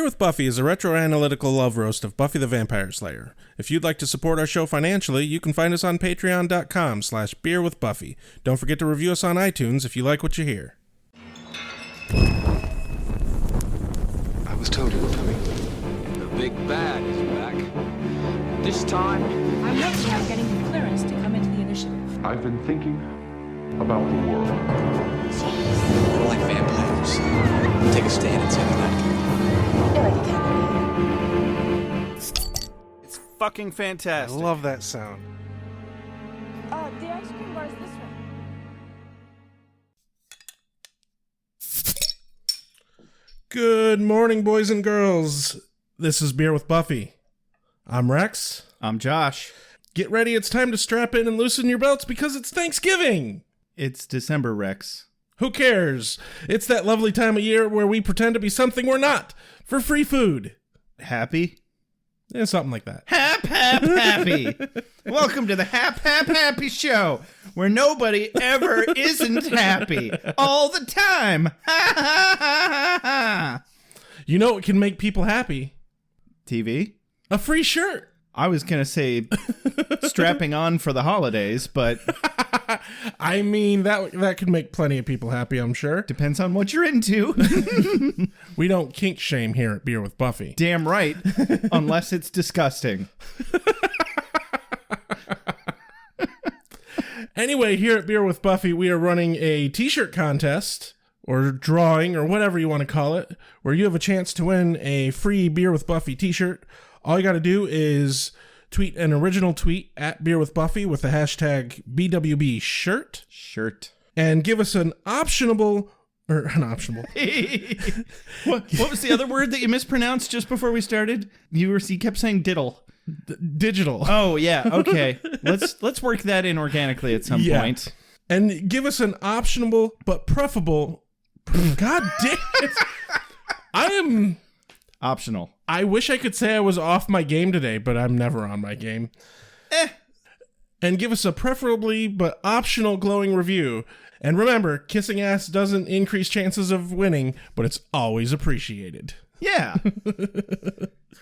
with Buffy is a retro-analytical love roast of Buffy the Vampire Slayer. If you'd like to support our show financially, you can find us on patreon.com/beerwithbuffy. Don't forget to review us on iTunes if you like what you hear. I was told you were coming. The big bad is back. This time... I'm lucky I'm getting the clearance to come into the initiative. I've been thinking about the world. We're like vampires. Take a stand and say they're not good. They're like a cat. It's fucking I fantastic. love that sound. The ice cream bar is this one. Good morning, boys and girls. This is Beer with Buffy. I'm Rex. I'm Josh. Get ready, it's time to strap in and loosen your belts because it's Thanksgiving. It's December, Rex. Who cares? It's that lovely time of year where we pretend to be something we're not for free food. Happy? Yeah, something like that. Happy. Welcome to the Happy Show, where nobody ever isn't happy all the time. You know what can make people happy? TV? A free shirt. I was going to say strapping on for the holidays, but I mean, that could make plenty of people happy, I'm sure. depends on what you're into. We don't kink shame here at Beer with Buffy. Damn right, unless it's disgusting. Anyway, here at Beer with Buffy, we are running a t-shirt contest, or drawing, or whatever you want to call it, where you have a chance to win a free Beer with Buffy t-shirt. All you got to do is tweet an original tweet at Beer with Buffy with the hashtag BwB shirt, and give us an optionable. What was the other word that you mispronounced just before we started? You kept saying diddle. Digital. Oh yeah, okay. Let's work that in organically at some point. And give us an optionable but preferable. God damn it! I am Optional. I wish I could say I was off my game today, but I'm never on my game. And give us a preferably but optional glowing review. And remember, kissing ass doesn't increase chances of winning, but it's always appreciated. Yeah.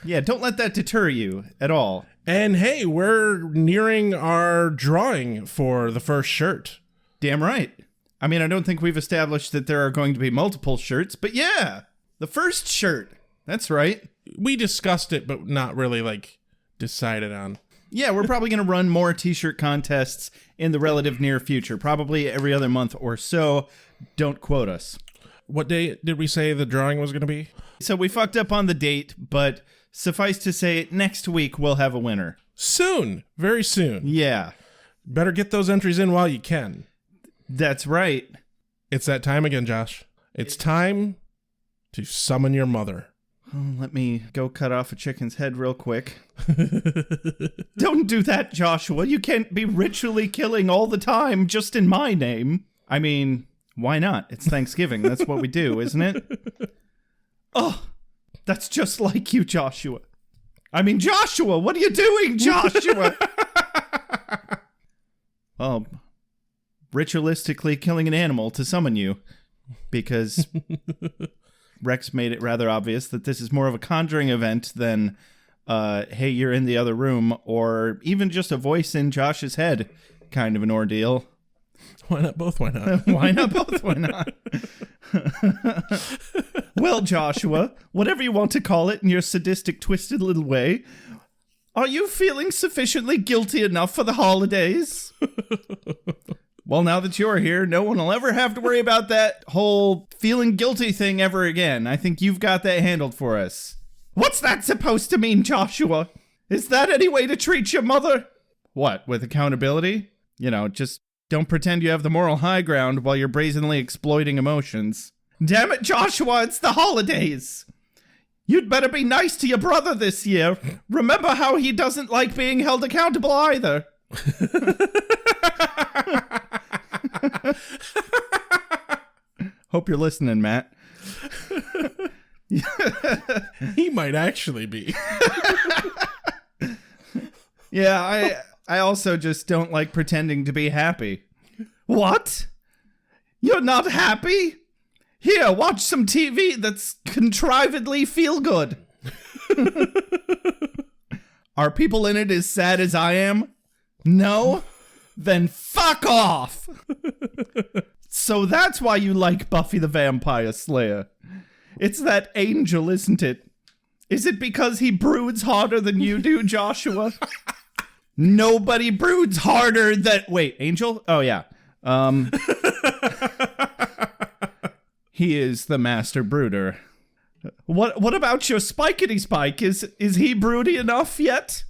Yeah, don't let that deter you at all. And hey, we're nearing our drawing for the first shirt. Damn right. I mean, I don't think we've established that there are going to be multiple shirts, but yeah, the first shirt. That's right. We discussed it, but not really, decided on. Yeah, we're probably going to run more t-shirt contests in the relative near future, probably every other month or so. Don't quote us. What day did we say the drawing was going to be? So we fucked up on the date, but suffice to say, next week we'll have a winner. Soon. Very soon. Yeah. Better get those entries in while you can. That's right. It's that time again, Josh. It's time to summon your mother. Oh, let me go cut off a chicken's head real quick. Don't do that, Joshua. You can't be ritually killing all the time just in my name. I mean, why not? It's Thanksgiving. That's what we do, isn't it? Oh, that's just like you, Joshua. I mean, Joshua, what are you doing, Joshua? Well, ritualistically killing an animal to summon you, because Rex made it rather obvious that this is more of a conjuring event than, hey, you're in the other room, or even just a voice in Josh's head kind of an ordeal. Why not both? Why not? Why not both? Why not? Well, Joshua, whatever you want to call it in your sadistic, twisted little way, are you feeling sufficiently guilty enough for the holidays? Well, now that you're here, no one will ever have to worry about that whole feeling guilty thing ever again. I think you've got that handled for us. What's that supposed to mean, Joshua? Is that any way to treat your mother? What, with accountability? You know, just don't pretend you have the moral high ground while you're brazenly exploiting emotions. Damn it, Joshua, it's the holidays. You'd better be nice to your brother this year. Remember how he doesn't like being held accountable either. Hope you're listening, Matt. He might actually be. Yeah, I also just don't like pretending to be happy. What? You're not happy? Here, watch some TV that's contrivedly feel good. Are people in it as sad as I am? No? Then fuck off! So that's why you like Buffy the Vampire Slayer. It's that Angel, isn't it? Is it because he broods harder than you do, Joshua? Nobody broods harder than... Wait, Angel? Oh, yeah. He is the master brooder. What about your Spikety Spike? Is he broody enough yet?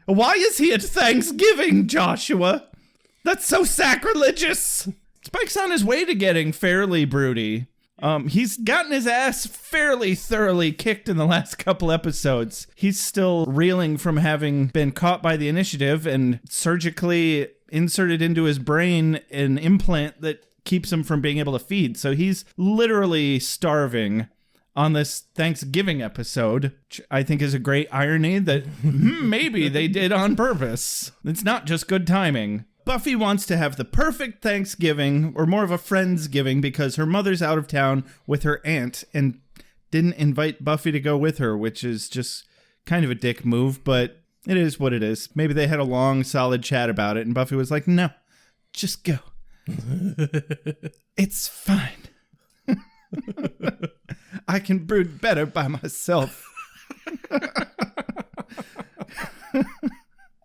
Why is he at Thanksgiving, Joshua? That's so sacrilegious. Spike's on his way to getting fairly broody. He's gotten his ass fairly thoroughly kicked in the last couple episodes. He's still reeling from having been caught by the initiative and surgically inserted into his brain an implant that keeps him from being able to feed. So he's literally starving on this Thanksgiving episode, which I think is a great irony that maybe they did on purpose. It's not just good timing. Buffy wants to have the perfect Thanksgiving, or more of a Friendsgiving, because her mother's out of town with her aunt and didn't invite Buffy to go with her, which is just kind of a dick move, but it is what it is. Maybe they had a long, solid chat about it, and Buffy was like, no, just go. It's fine. I can brood better by myself.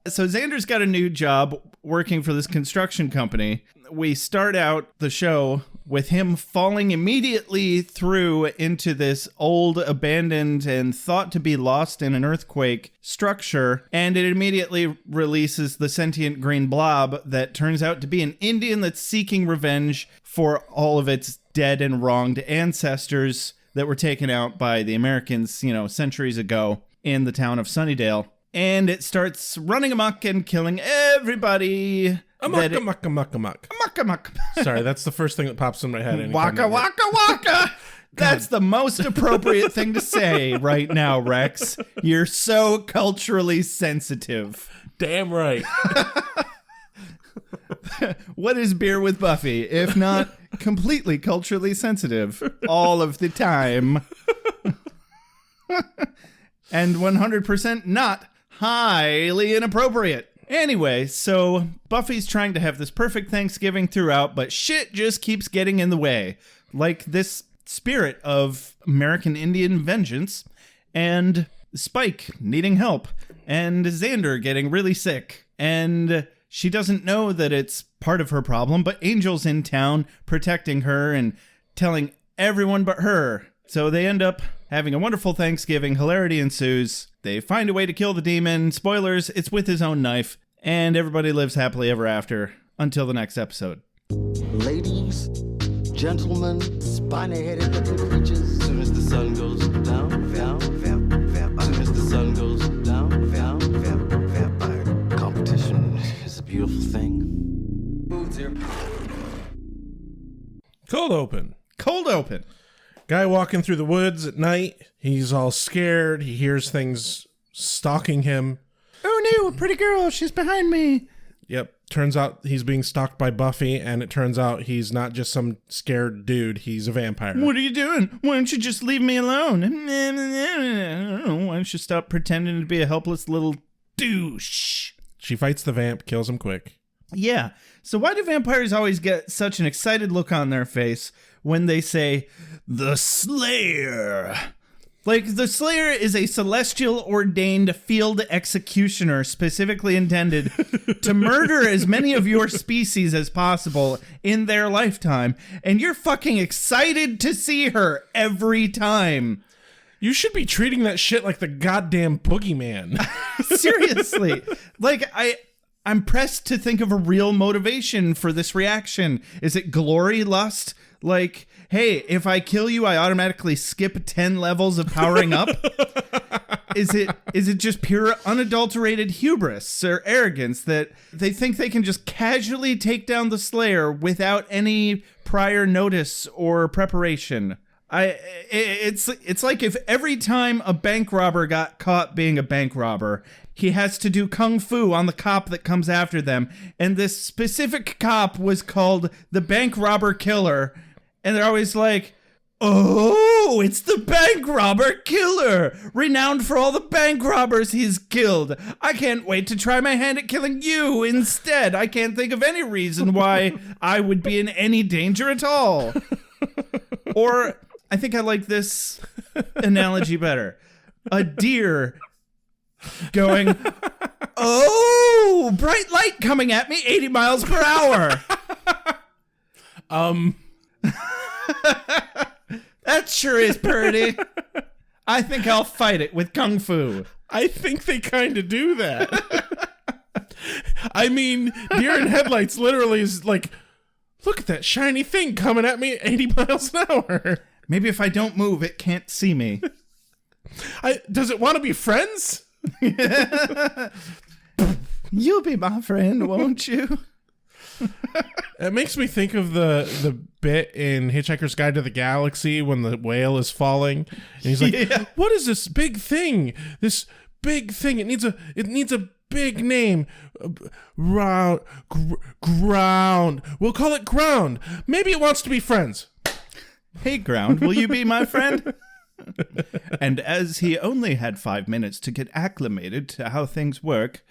So Xander's got a new job working for this construction company. We start out the show with him falling immediately through into this old, abandoned, and thought to be lost in an earthquake structure, and it immediately releases the sentient green blob that turns out to be an Indian that's seeking revenge for all of its dead and wronged ancestors that were taken out by the Americans, centuries ago in the town of Sunnydale. And it starts running amok and killing everybody. Amok. Sorry, that's the first thing that pops in my head. Waka, waka, waka. That's the most appropriate thing to say right now, Rex. You're so culturally sensitive. Damn right. What is Beer with Buffy, if not completely culturally sensitive all of the time? And 100% not highly inappropriate. Anyway, so Buffy's trying to have this perfect Thanksgiving throughout, but shit just keeps getting in the way. Like this spirit of American Indian vengeance, and Spike needing help, and Xander getting really sick, and she doesn't know that it's part of her problem, but Angel's in town protecting her and telling everyone but her. So they end up having a wonderful Thanksgiving. Hilarity ensues. They find a way to kill the demon. Spoilers, it's with his own knife. And everybody lives happily ever after until the next episode. Ladies, gentlemen, spiny-headed little creatures. As soon as the sun goes down, as soon as the sun goes down, vampire. Competition is a beautiful thing. Moves here. Cold open. Guy walking through the woods at night. He's all scared. He hears things stalking him. Oh no, a pretty girl. She's behind me. Yep. Turns out he's being stalked by Buffy, and it turns out he's not just some scared dude. He's a vampire. What are you doing? Why don't you just leave me alone? Why don't you stop pretending to be a helpless little douche? She fights the vamp, kills him quick. Yeah. So why do vampires always get such an excited look on their face when they say, the Slayer? Like, the Slayer is a celestial ordained field executioner specifically intended to murder as many of your species as possible in their lifetime. And you're fucking excited to see her every time. You should be treating that shit like the goddamn boogeyman. Seriously. Like, I'm pressed to think of a real motivation for this reaction. Is it glory lust? Like, hey, if I kill you, I automatically skip 10 levels of powering up? Is it just pure unadulterated hubris or arrogance that they think they can just casually take down the Slayer without any prior notice or preparation? It's like if every time a bank robber got caught being a bank robber, he has to do kung fu on the cop that comes after them, and this specific cop was called the bank robber killer, and they're always like, Oh, it's the bank robber killer, renowned for all the bank robbers he's killed. I can't wait to try my hand at killing you instead. I can't think of any reason why I would be in any danger at all. Or, I think I like this analogy better. A deer going, oh, bright light coming at me 80 miles per hour. That sure is pretty. I think I'll fight it with Kung Fu. I think they kind of do that. I mean, deer in headlights literally is like, look at that shiny thing coming at me at 80 miles an hour. Maybe if I don't move, it can't see me. Does it want to be friends? You'll be my friend, won't you? It makes me think of the bit in Hitchhiker's Guide to the Galaxy when the whale is falling, and he's like, Yeah. "What is this big thing? This big thing. It needs a big name. Ground. We'll call it Ground. Maybe it wants to be friends." Hey, Ground, will you be my friend? And as he only had 5 minutes to get acclimated to how things work,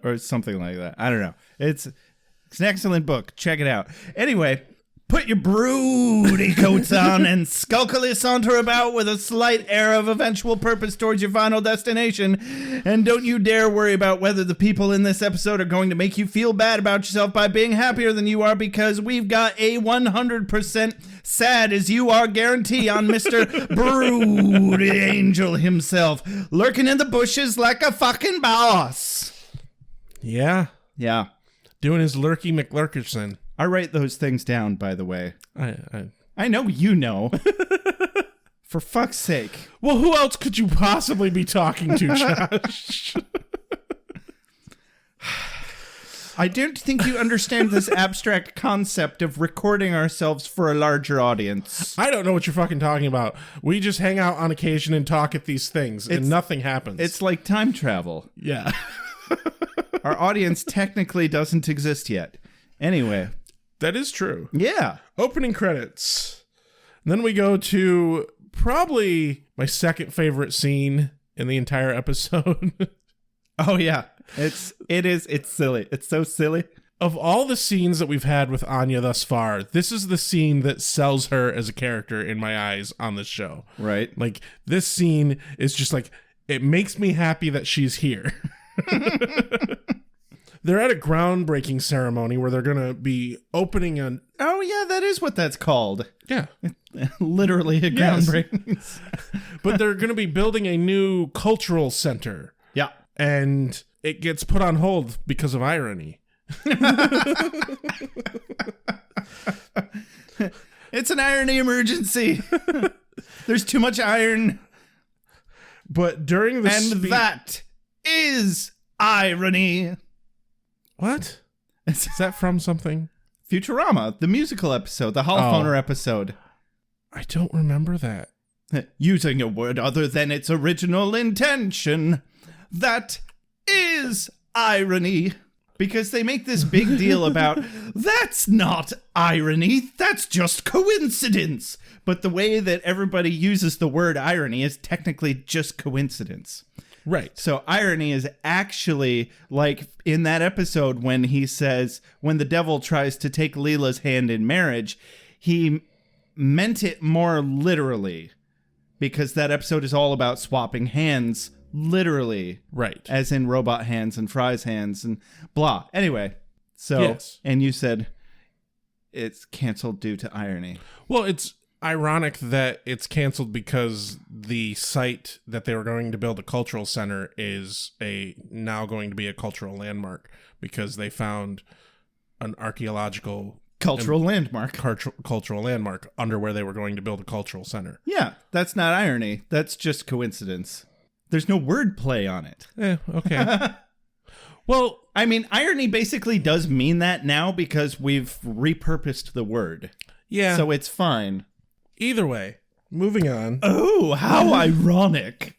or something like that. I don't know. It's an excellent book. Check it out. Anyway, put your broody coats on and skulkily saunter about with a slight air of eventual purpose towards your final destination. And don't you dare worry about whether the people in this episode are going to make you feel bad about yourself by being happier than you are, because we've got a 100% sad as you are guarantee on Mr. Broody Angel himself, lurking in the bushes like a fucking boss. Yeah, Yeah. doing his lurky McLurkerson. I write those things down, by the way. I I know you know. For fuck's sake. Well, who else could you possibly be talking to, Josh? I don't think you understand this abstract concept of recording ourselves for a larger audience. I don't know what you're fucking talking about. We just hang out on occasion and talk at these things, and nothing happens. It's like time travel. yeah. Our audience technically doesn't exist yet. Anyway. That is true. Yeah. Opening credits. And then we go to probably my second favorite scene in the entire episode. Oh, yeah. It's silly. It's so silly. Of all the scenes that we've had with Anya thus far, this is the scene that sells her as a character in my eyes on this show. Right. Like, this scene is just like, it makes me happy that she's here. They're at a groundbreaking ceremony where they're going to be opening a... Oh, yeah, that is what that's called. Yeah. Literally a Yes. groundbreaking. But they're going to be building a new cultural center. Yeah. And it gets put on hold because of irony. It's an irony emergency. There's too much iron. But during the And that is irony. What? Is that from something? Futurama, the musical episode, the Holophoner episode. I don't remember that. Using a word other than its original intention. That is irony. Because they make this big deal about, that's not irony, that's just coincidence. But the way that everybody uses the word irony is technically just coincidence. Right. So irony is actually like in that episode when he says, when the devil tries to take Leela's hand in marriage, he meant it more literally, because that episode is all about swapping hands literally. Right. As in robot hands and Fry's hands and blah. Anyway, so, Yes. And you said it's canceled due to irony. Well, it's ironic that it's canceled because the site that they were going to build a cultural center is now going to be a cultural landmark because they found an archaeological Cultural landmark. cultural landmark under where they were going to build a cultural center. Yeah, that's not irony. That's just coincidence. There's no wordplay on it. Okay. Well, I mean, irony basically does mean that now because we've repurposed the word. yeah. So it's fine. Either way, moving on. Oh, how ironic.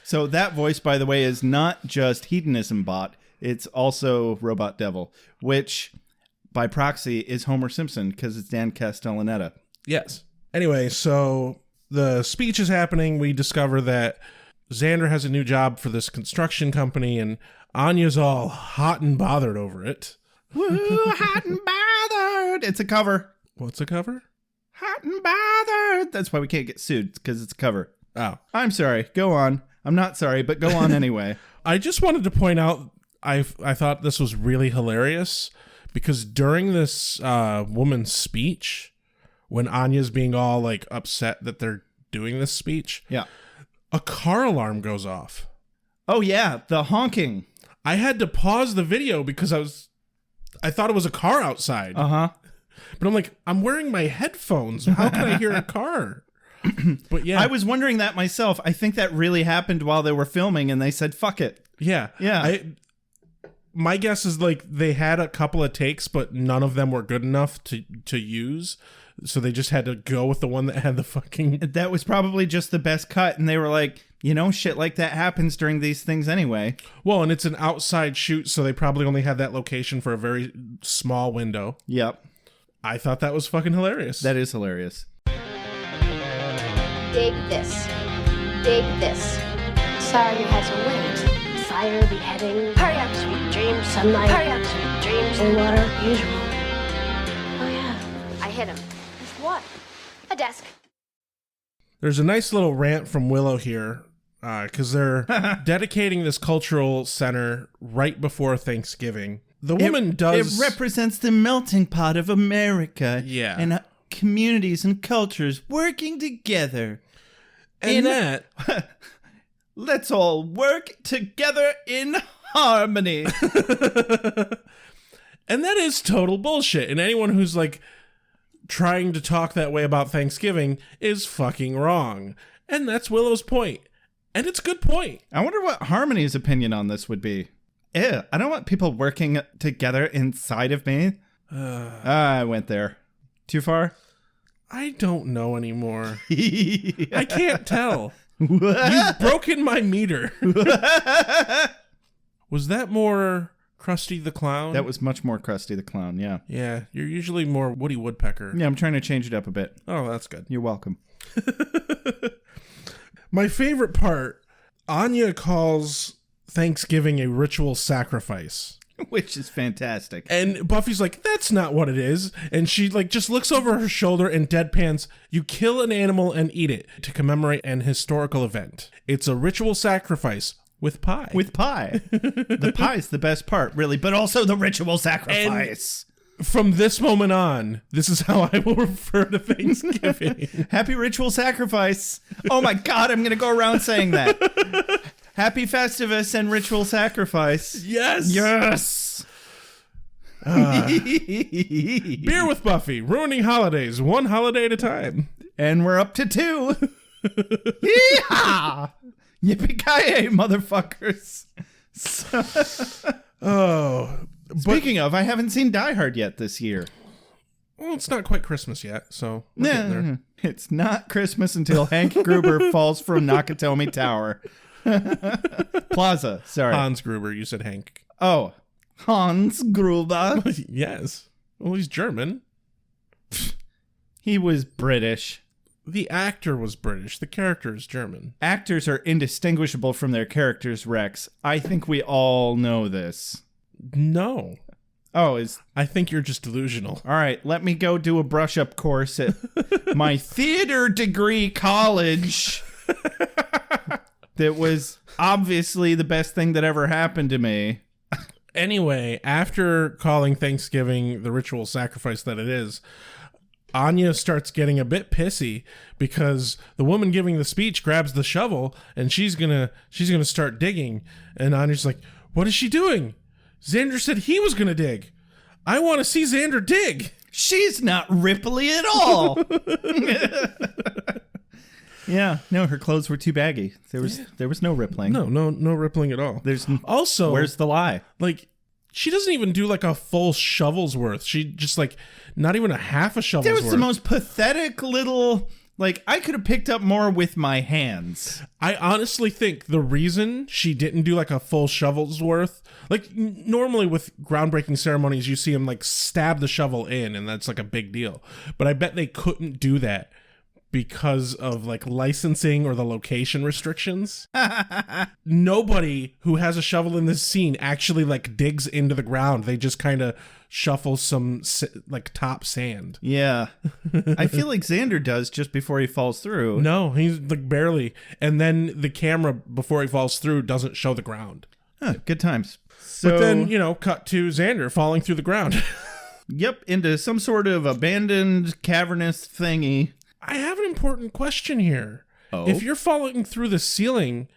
So that voice, by the way, is not just Hedonism Bot. It's also Robot Devil, which by proxy is Homer Simpson because it's Dan Castellaneta. Yes. Anyway, so the speech is happening, we discover that Xander has a new job for this construction company, and Anya's all hot and bothered over it. Woo, hot and bothered. It's a cover. What's a cover? Hot and bothered. That's why we can't get sued, because it's a cover. Oh. I'm sorry. Go on. I'm not sorry, but go on anyway. I just wanted to point out, I thought this was really hilarious, because during this woman's speech, when Anya's being all like upset that they're doing this speech, Yeah. a car alarm goes off. Oh, yeah. The honking. I had to pause the video because I thought it was a car outside. Uh-huh. But I'm like, I'm wearing my headphones. How can I hear a car? But yeah. I was wondering that myself. I think that really happened while they were filming, and they said, fuck it. Yeah. Yeah. My guess is like they had a couple of takes, but none of them were good enough to use. So they just had to go with the one that had the fucking... That was probably just the best cut, and they were like, shit like that happens during these things anyway. Well, and it's an outside shoot, so they probably only had that location for a very small window. Yep. I thought that was fucking hilarious. That is hilarious. Dig this. Dig this. Sorry you had to wait. Fire, beheading. Hurry up, sweet dreams. Sunlight. Hurry up, sweet dreams. Cold water, usual. Oh yeah, I hit him. With what? A desk. There's a nice little rant from Willow here, because they're dedicating this cultural center right before Thanksgiving. The woman does... It represents the melting pot of America. Yeah. And communities and cultures working together. And Let's all work together in harmony. And that is total bullshit. And anyone who's like trying to talk that way about Thanksgiving is fucking wrong. And that's Willow's point. And it's a good point. I wonder what Harmony's opinion on this would be. Ew, I don't want people working together inside of me. I went there. Too far? I don't know anymore. I can't tell. You've broken my meter. Was that more Krusty the Clown? That was much more Krusty the Clown, yeah. Yeah, you're usually more Woody Woodpecker. Yeah, I'm trying to change it up a bit. Oh, that's good. You're welcome. My favorite part, Anya calls Thanksgiving a ritual sacrifice. Which is fantastic. And Buffy's like, that's not what it is. And she like just looks over her shoulder and deadpans, you kill an animal and eat it to commemorate an historical event. It's a ritual sacrifice with pie. With pie. The pie's the best part, really, but also the ritual sacrifice. And from this moment on, this is how I will refer to Thanksgiving. Happy ritual sacrifice. Oh my God, I'm going to go around saying that. Happy Festivus and ritual sacrifice. Yes. Yes. Beer with Buffy, ruining holidays, one holiday at a time. And we're up to 2. Yeehaw! Yippee-ki-yay, motherfuckers. Speaking of, I haven't seen Die Hard yet this year. Well, it's not quite Christmas yet, so we're getting there. It's not Christmas until Hank Gruber falls from Nakatomi Tower. Plaza, sorry. Hans Gruber, you said Hank. Oh, Hans Gruber. Yes. Well, he's German. He was British. The actor was British. The character is German. Actors are indistinguishable from their characters, Rex. I think we all know this. No. Oh, I think you're just delusional. All right, let me go do a brush-up course at my theater degree college. That was obviously the best thing that ever happened to me. Anyway, after calling Thanksgiving the ritual sacrifice that it is, Anya starts getting a bit pissy because the woman giving the speech grabs the shovel and she's gonna start digging. And Anya's like, "What is she doing? Xander said he was gonna dig. I want to see Xander dig." She's not Ripley at all. Yeah, no, her clothes were too baggy. There was no rippling. No rippling at all. There's also, where's the lie? Like, she doesn't even do like a full shovel's worth. She just like not even a half a shovel's worth. There was the most pathetic little, like, I could have picked up more with my hands. I honestly think the reason she didn't do like a full shovel's worth, like normally with groundbreaking ceremonies, you see them like stab the shovel in and that's like a big deal. But I bet they couldn't do that because of like licensing or the location restrictions. Nobody who has a shovel in this scene actually like digs into the ground. They just kind of shuffle some like top sand. Yeah. I feel like Xander does just before he falls through. No, he's like barely. And then the camera before he falls through doesn't show the ground. Huh, good times. So, but then, cut to Xander falling through the ground. Yep, into some sort of abandoned cavernous thingy. I have an important question here. Oh? If you're falling through the ceiling,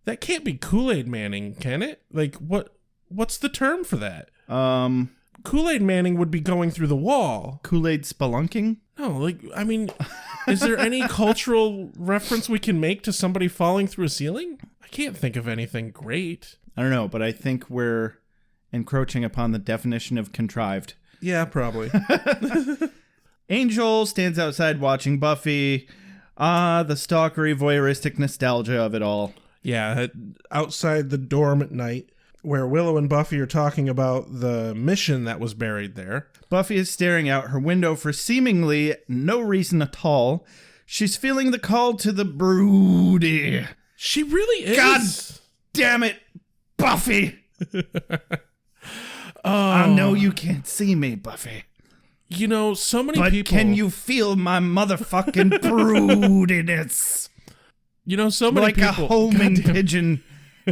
that can't be Kool-Aid Manning, can it? Like, what's the term for that? Kool-Aid Manning would be going through the wall. Kool-Aid spelunking? No, is there any cultural reference we can make to somebody falling through a ceiling? I can't think of anything great. I don't know, but I think we're encroaching upon the definition of contrived. Yeah, probably. Angel stands outside watching Buffy. The stalkery, voyeuristic nostalgia of it all. Yeah, outside the dorm at night, where Willow and Buffy are talking about the mission that was buried there. Buffy is staring out her window for seemingly no reason at all. She's feeling the call to the broody. She really is. God damn it, Buffy! I know you can't see me, Buffy. So many but people... can you feel my motherfucking broodiness? So many like people... Like a homing pigeon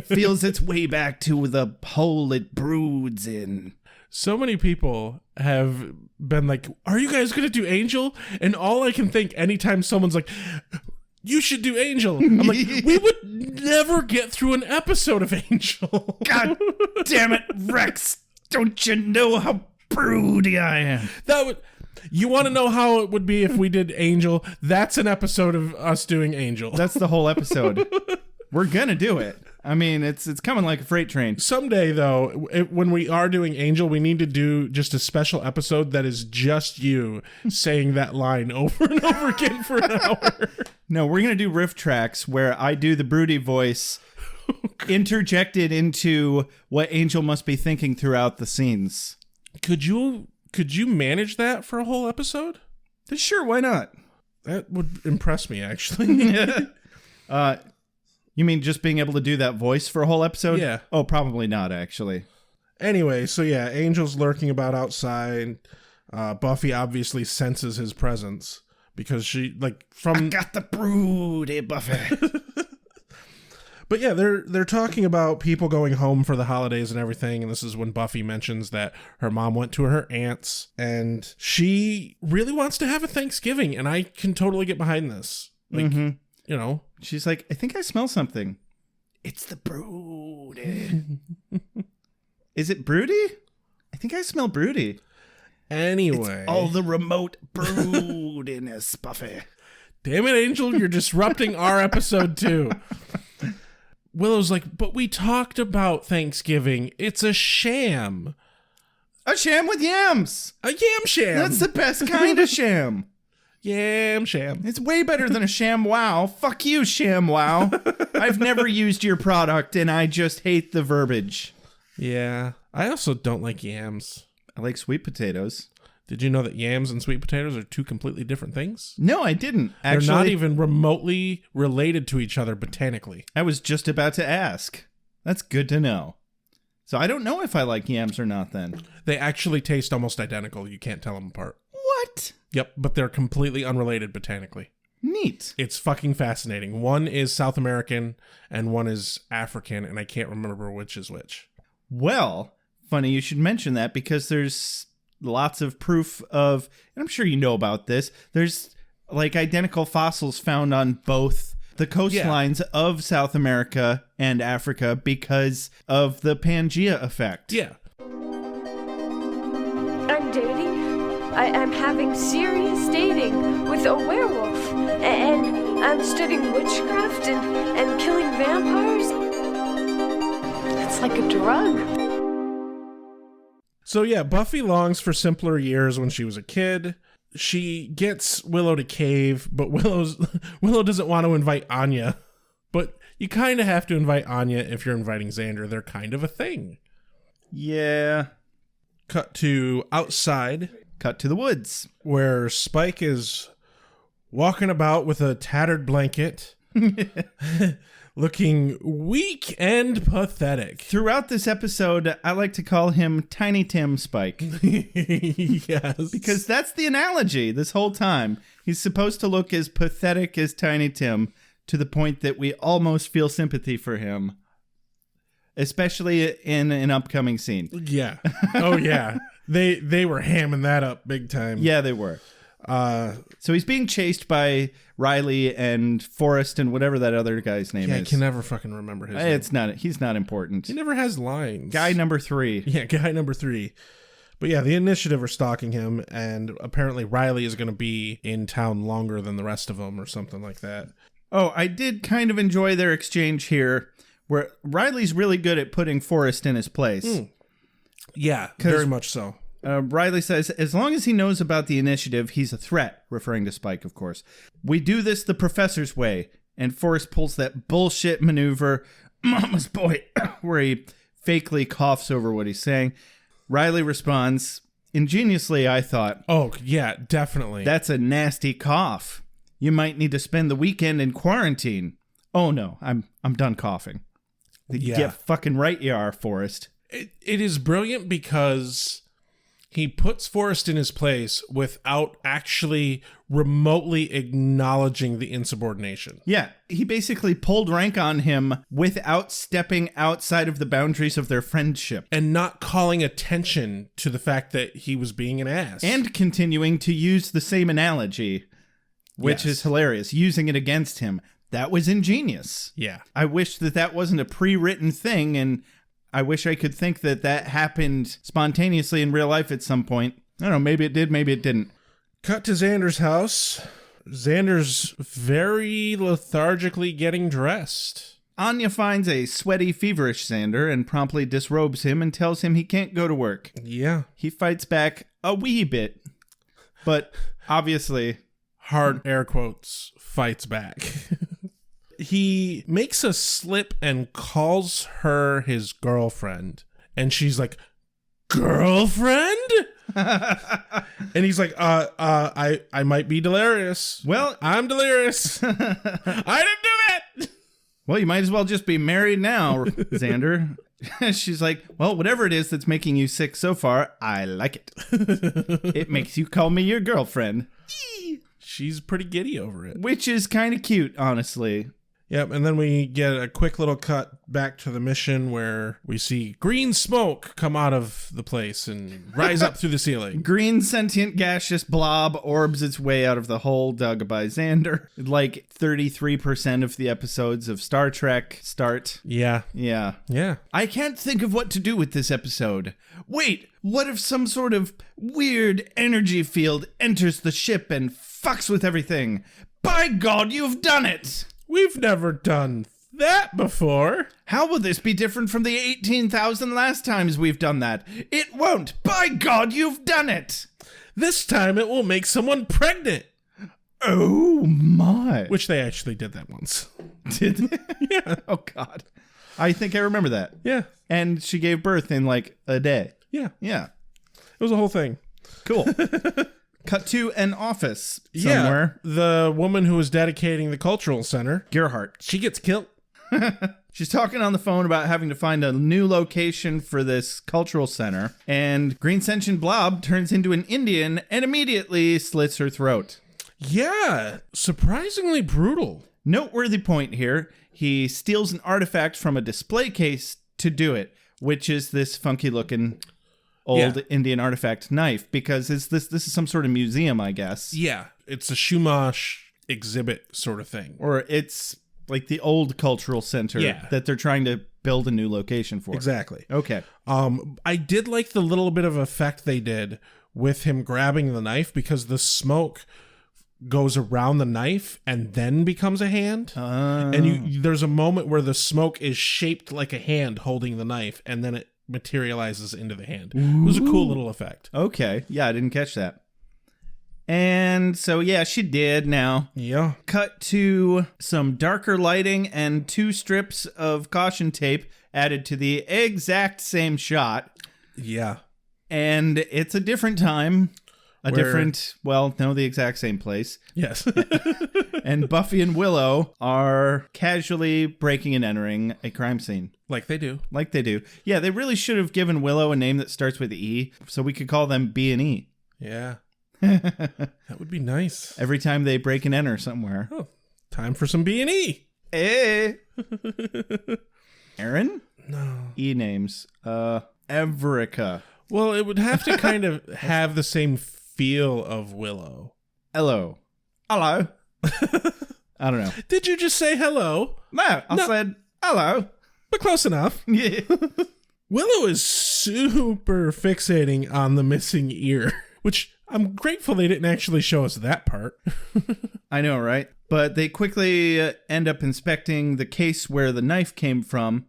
feels its way back to the hole it broods in. So many people have been like, are you guys going to do Angel? And all I can think anytime someone's like, you should do Angel, I'm like, we would never get through an episode of Angel. God damn it, Rex. Don't you know how broody I am? You want to know how it would be if we did Angel? That's an episode of us doing Angel. That's the whole episode. We're gonna do it. I mean, it's coming like a freight train. Someday, though, when we are doing Angel, we need to do just a special episode that is just you saying that line over and over again for an hour. No, we're going to do riff tracks where I do the broody voice interjected into what Angel must be thinking throughout the scenes. Could you manage that for a whole episode? Sure, why not? That would impress me, actually. You mean just being able to do that voice for a whole episode? Yeah. Oh, probably not, actually. Anyway, so yeah, Angel's lurking about outside. Buffy obviously senses his presence because she, I got the broody, Buffy. But yeah, they're talking about people going home for the holidays and everything, and this is when Buffy mentions that her mom went to her aunt's, and she really wants to have a Thanksgiving, and I can totally get behind this. She's like, I think I smell something. It's the broody. Is it broody? I think I smell broody. Anyway. It's all the remote broodiness, Buffy. Damn it, Angel, you're disrupting our episode too. Willow's like, but we talked about Thanksgiving. It's a sham. A sham with yams. A yam sham. That's the best kind of sham. Yam sham. It's way better than a sham wow. Fuck you, sham wow. I've never used your product and I just hate the verbiage. Yeah. I also don't like yams. I like sweet potatoes. Did you know that yams and sweet potatoes are two completely different things? No, I didn't. Actually, they're not even remotely related to each other botanically. I was just about to ask. That's good to know. So I don't know if I like yams or not then. They actually taste almost identical. You can't tell them apart. What? Yep, but they're completely unrelated botanically. Neat. It's fucking fascinating. One is South American and one is African, and I can't remember which is which. Well, funny you should mention that because there's lots of proof of, and I'm sure you know about this, there's identical fossils found on both the coastlines of South America and Africa because of the Pangea effect. Yeah. I'm dating. I'm having serious dating with a werewolf. And I'm studying witchcraft and killing vampires. It's like a drug. So yeah, Buffy longs for simpler years when she was a kid. She gets Willow to cave, but Willow doesn't want to invite Anya. But you kind of have to invite Anya if you're inviting Xander. They're kind of a thing. Yeah. Cut to outside. Cut to the woods. Where Spike is walking about with a tattered blanket, looking weak and pathetic. Throughout this episode, I like to call him Tiny Tim Spike. Yes. Because that's the analogy this whole time. He's supposed to look as pathetic as Tiny Tim to the point that we almost feel sympathy for him. Especially in an upcoming scene. Yeah. Oh, yeah. They were hamming that up big time. Yeah, they were. So he's being chased by Riley and Forrest and whatever that other guy's name is. I can never fucking remember his name. He's not important. He never has lines. Guy number 3. Yeah, guy number 3. But yeah, the initiative are stalking him, and apparently Riley is going to be in town longer than the rest of them or something like that. Oh, I did kind of enjoy their exchange here, where Riley's really good at putting Forrest in his place. Yeah, very much so. Riley says, as long as he knows about the initiative, he's a threat, referring to Spike, of course. We do this the professor's way. And Forrest pulls that bullshit maneuver, Mama's boy, where he fakely coughs over what he's saying. Riley responds, ingeniously, I thought. Oh, yeah, definitely. That's a nasty cough. You might need to spend the weekend in quarantine. Oh, no, I'm done coughing. Yeah. Get fucking right you are, Forrest. It is brilliant because he puts Forrest in his place without actually remotely acknowledging the insubordination. Yeah, he basically pulled rank on him without stepping outside of the boundaries of their friendship. And not calling attention to the fact that he was being an ass. And continuing to use the same analogy, which is hilarious, using it against him. That was ingenious. Yeah. I wish that wasn't a pre-written thing, and I wish I could think that happened spontaneously in real life at some point. I don't know, maybe it did, maybe it didn't. Cut to Xander's house. Xander's very lethargically getting dressed. Anya finds a sweaty, feverish Xander and promptly disrobes him and tells him he can't go to work. Yeah. He fights back a wee bit, but obviously... hard air quotes, fights back. He makes a slip and calls her his girlfriend. And she's like, girlfriend? And he's like, I might be delirious. Well, I'm delirious. I didn't do it. Well, you might as well just be married now, Xander. She's like, well, whatever it is that's making you sick so far, I like it. It makes you call me your girlfriend. She's pretty giddy over it. Which is kind of cute, honestly. Yep, and then we get a quick little cut back to the mission where we see green smoke come out of the place and rise up through the ceiling. Green sentient gaseous blob orbs its way out of the hole dug by Xander. Like 33% of the episodes of Star Trek start. Yeah. Yeah. Yeah. I can't think of what to do with this episode. Wait, what if some sort of weird energy field enters the ship and fucks with everything? By God, you've done it! We've never done that before. How will this be different from the 18,000 last times we've done that? It won't. By God, you've done it. This time it will make someone pregnant. Oh, my. Which they actually did that once. Did they? Yeah. Oh, God. I think I remember that. Yeah. And she gave birth in like a day. Yeah. Yeah. It was a whole thing. Cool. Cut to an office somewhere. Yeah, the woman who was dedicating the cultural center, Gerhardt. She gets killed. She's talking on the phone about having to find a new location for this cultural center. And Green Sentient Blob turns into an Indian and immediately slits her throat. Yeah, surprisingly brutal. Noteworthy point here. He steals an artifact from a display case to do it, which is this funky looking old Indian artifact knife, because this is some sort of museum, I guess. Yeah, it's a Shumash exhibit sort of thing. Or it's like the old cultural center that they're trying to build a new location for. Exactly. Okay. I did like the little bit of effect they did with him grabbing the knife, because the smoke goes around the knife and then becomes a hand. And there's a moment where the smoke is shaped like a hand holding the knife, and then it materializes into the hand. It was a cool little effect. Okay. Yeah, I didn't catch that. And so, yeah, she did now. Yeah. Cut to some darker lighting and 2 strips of caution tape added to the exact same shot. Yeah. And it's a different time. the exact same place. Yes. And Buffy and Willow are casually breaking and entering a crime scene. Like they do. Yeah, they really should have given Willow a name that starts with E, so we could call them B and E. Yeah. That would be nice. Every time they break and enter somewhere. Oh, time for some B&E. Hey. Aaron? No. E names. Everica. Well, it would have to kind of have the same feel of Willow. Hello. I don't know. Did you just say hello? No, I said hello. But close enough. Yeah. Willow is super fixating on the missing ear, which I'm grateful they didn't actually show us that part. I know, right? But they quickly end up inspecting the case where the knife came from,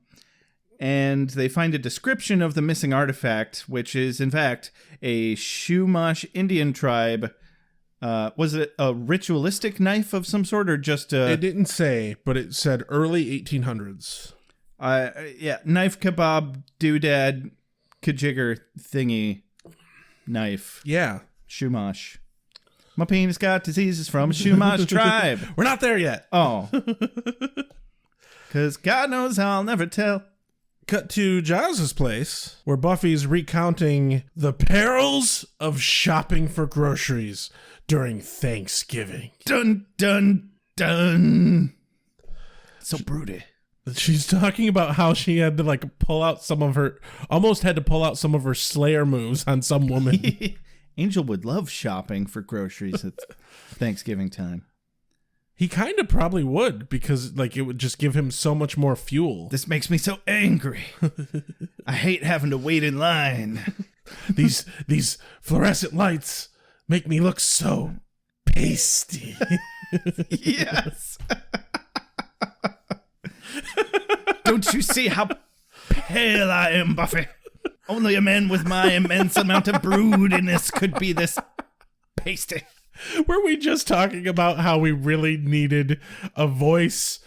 and they find a description of the missing artifact, which is, in fact, a Chumash Indian tribe. Was it a ritualistic knife of some sort, or just a... It didn't say, but it said early 1800s. Yeah, knife kebab, doodad, kajigger thingy knife. Yeah. Chumash. My penis got diseases from a Chumash tribe. We're not there yet. Oh. Because God knows I'll never tell. Cut to Giles's place, where Buffy's recounting the perils of shopping for groceries during Thanksgiving. Dun, dun, dun. So broody. She's talking about how she had to almost had to pull out some of her Slayer moves on some woman. Angel would love shopping for groceries at Thanksgiving time. He kind of probably would, because it would just give him so much more fuel. This makes me so angry. I hate having to wait in line. These fluorescent lights make me look so pasty. Yes. Don't you see how pale I am, Buffy? Only a man with my immense amount of broodiness could be this pasty. Were we just talking about how we really needed a voice?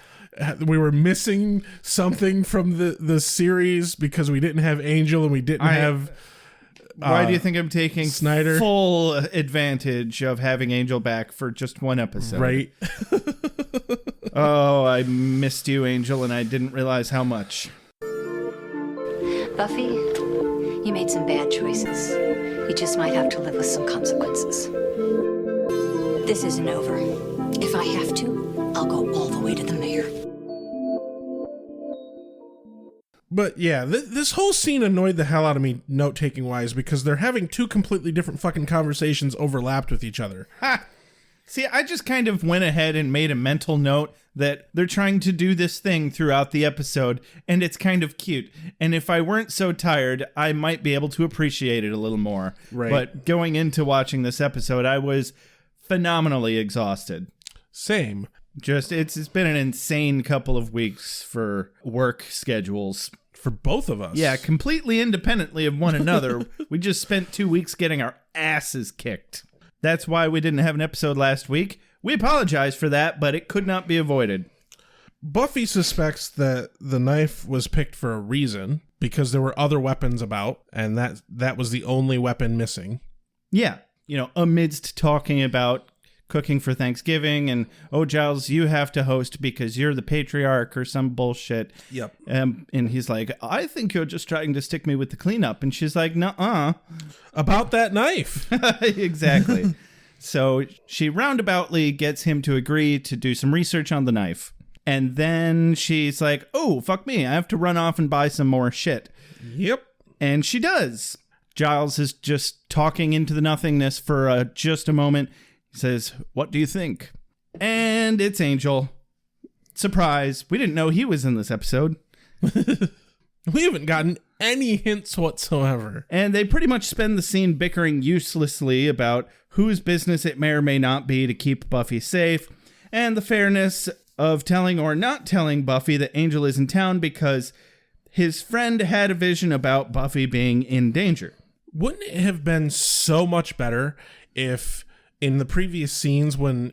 We were missing something from the series because we didn't have Angel and we didn't have... Why do you think I'm taking Snyder? Full advantage of having Angel back for just one episode? Right. Oh, I missed you, Angel, and I didn't realize how much. Buffy, you made some bad choices. You just might have to live with some consequences. This isn't over. If I have to, I'll go all the way to the mayor. But yeah, this whole scene annoyed the hell out of me, note-taking wise, because they're having two completely different fucking conversations overlapped with each other. Ha! See, I just kind of went ahead and made a mental note that they're trying to do this thing throughout the episode, and it's kind of cute. And if I weren't so tired, I might be able to appreciate it a little more. Right. But going into watching this episode, I was phenomenally exhausted. Same. Just, it's been an insane couple of weeks for work schedules. For both of us. Yeah, completely independently of one another. We just spent 2 weeks getting our asses kicked. That's why we didn't have an episode last week. We apologize for that, but it could not be avoided. Buffy suspects that the knife was picked for a reason, because there were other weapons about, and that was the only weapon missing. Yeah. Amidst talking about cooking for Thanksgiving and, oh, Giles, you have to host because you're the patriarch or some bullshit. Yep. And he's like, I think you're just trying to stick me with the cleanup. And she's like, nuh-uh. About that knife. Exactly. So she roundaboutly gets him to agree to do some research on the knife. And then she's like, oh, fuck me. I have to run off and buy some more shit. Yep. And she does. Giles is just talking into the nothingness for just a moment. He says, what do you think? And it's Angel. Surprise. We didn't know he was in this episode. We haven't gotten any hints whatsoever. And they pretty much spend the scene bickering uselessly about whose business it may or may not be to keep Buffy safe, and the fairness of telling or not telling Buffy that Angel is in town because his friend had a vision about Buffy being in danger. Wouldn't it have been so much better if in the previous scenes when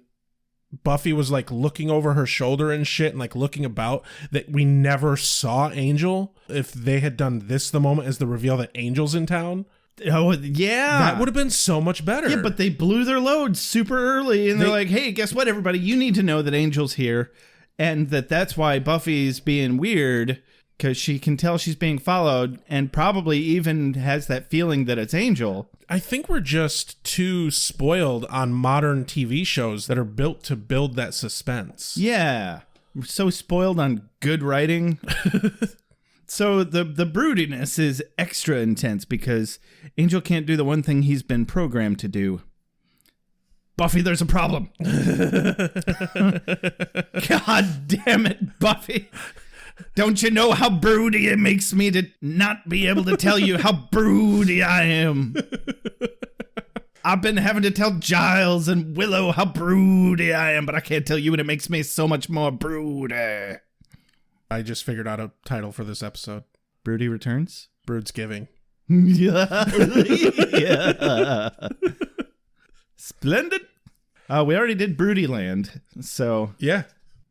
Buffy was looking over her shoulder and shit and looking about, that we never saw Angel, if they had done this the moment as the reveal that Angel's in town? Oh, yeah. That would have been so much better. Yeah, but they blew their load super early, and they're like, hey, guess what, everybody? You need to know that Angel's here, and that's why Buffy's being weird, because she can tell she's being followed, and probably even has that feeling that it's Angel. I think we're just too spoiled on modern TV shows that are built to build that suspense. Yeah. We're so spoiled on good writing. So the broodiness is extra intense because Angel can't do the one thing he's been programmed to do. Buffy, there's a problem. God damn it, Buffy. Don't you know how broody it makes me to not be able to tell you how broody I am? I've been having to tell Giles and Willow how broody I am, but I can't tell you, and it makes me so much more broody. I just figured out a title for this episode. Broody Returns? Broodsgiving. Yeah. Splendid. We already did Broodyland, so... Yeah.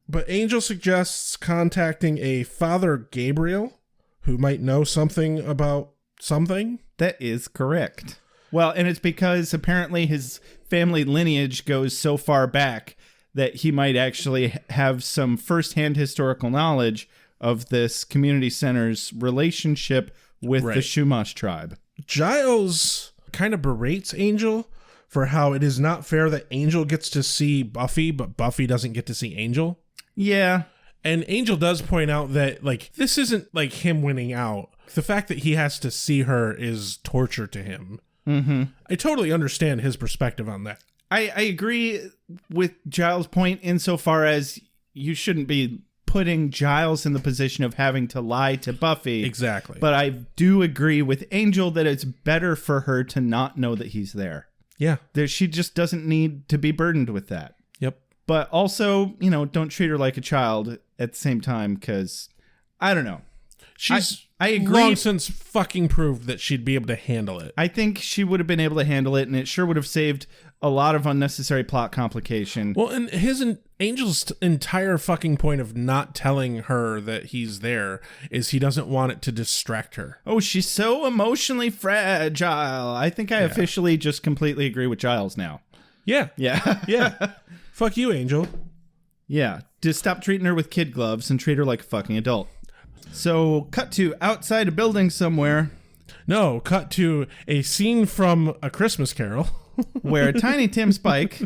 But Angel suggests contacting a Father Gabriel, who might know something about something. That is correct. Well, and it's because apparently his family lineage goes so far back that he might actually have some firsthand historical knowledge of this community center's relationship with the Shumash tribe. Giles kind of berates Angel for how it is not fair that Angel gets to see Buffy, but Buffy doesn't get to see Angel. Yeah. And Angel does point out that, like, this isn't like him winning out. The fact that he has to see her is torture to him. Mm-hmm. I totally understand his perspective on that. I agree with Giles' point insofar as you shouldn't be putting Giles in the position of having to lie to Buffy. Exactly. But I do agree with Angel that it's better for her to not know that he's there. Yeah. She just doesn't need to be burdened with that. Yep. But also, don't treat her like a child at the same time, because, I don't know. I agree. Long since fucking proved that she'd be able to handle it. I think she would have been able to handle it, and it sure would have saved a lot of unnecessary plot complication. Well, and Angel's entire fucking point of not telling her that he's there is he doesn't want it to distract her. Oh, she's so emotionally fragile. I think I officially just completely agree with Giles now. Yeah. Yeah. Yeah. Fuck you, Angel. Yeah. Just stop treating her with kid gloves and treat her like a fucking adult. So, cut to outside a building somewhere. No, cut to a scene from A Christmas Carol. Where Tiny Tim Spike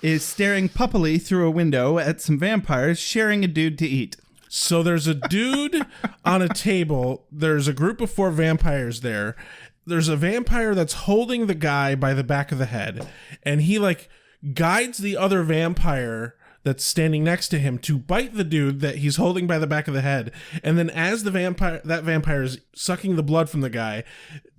is staring puppily through a window at some vampires sharing a dude to eat. So there's a dude on a table. There's a group of 4 vampires there. There's a vampire that's holding the guy by the back of the head. And he, like, guides the other vampire that's standing next to him to bite the dude that he's holding by the back of the head. And then as that vampire is sucking the blood from the guy,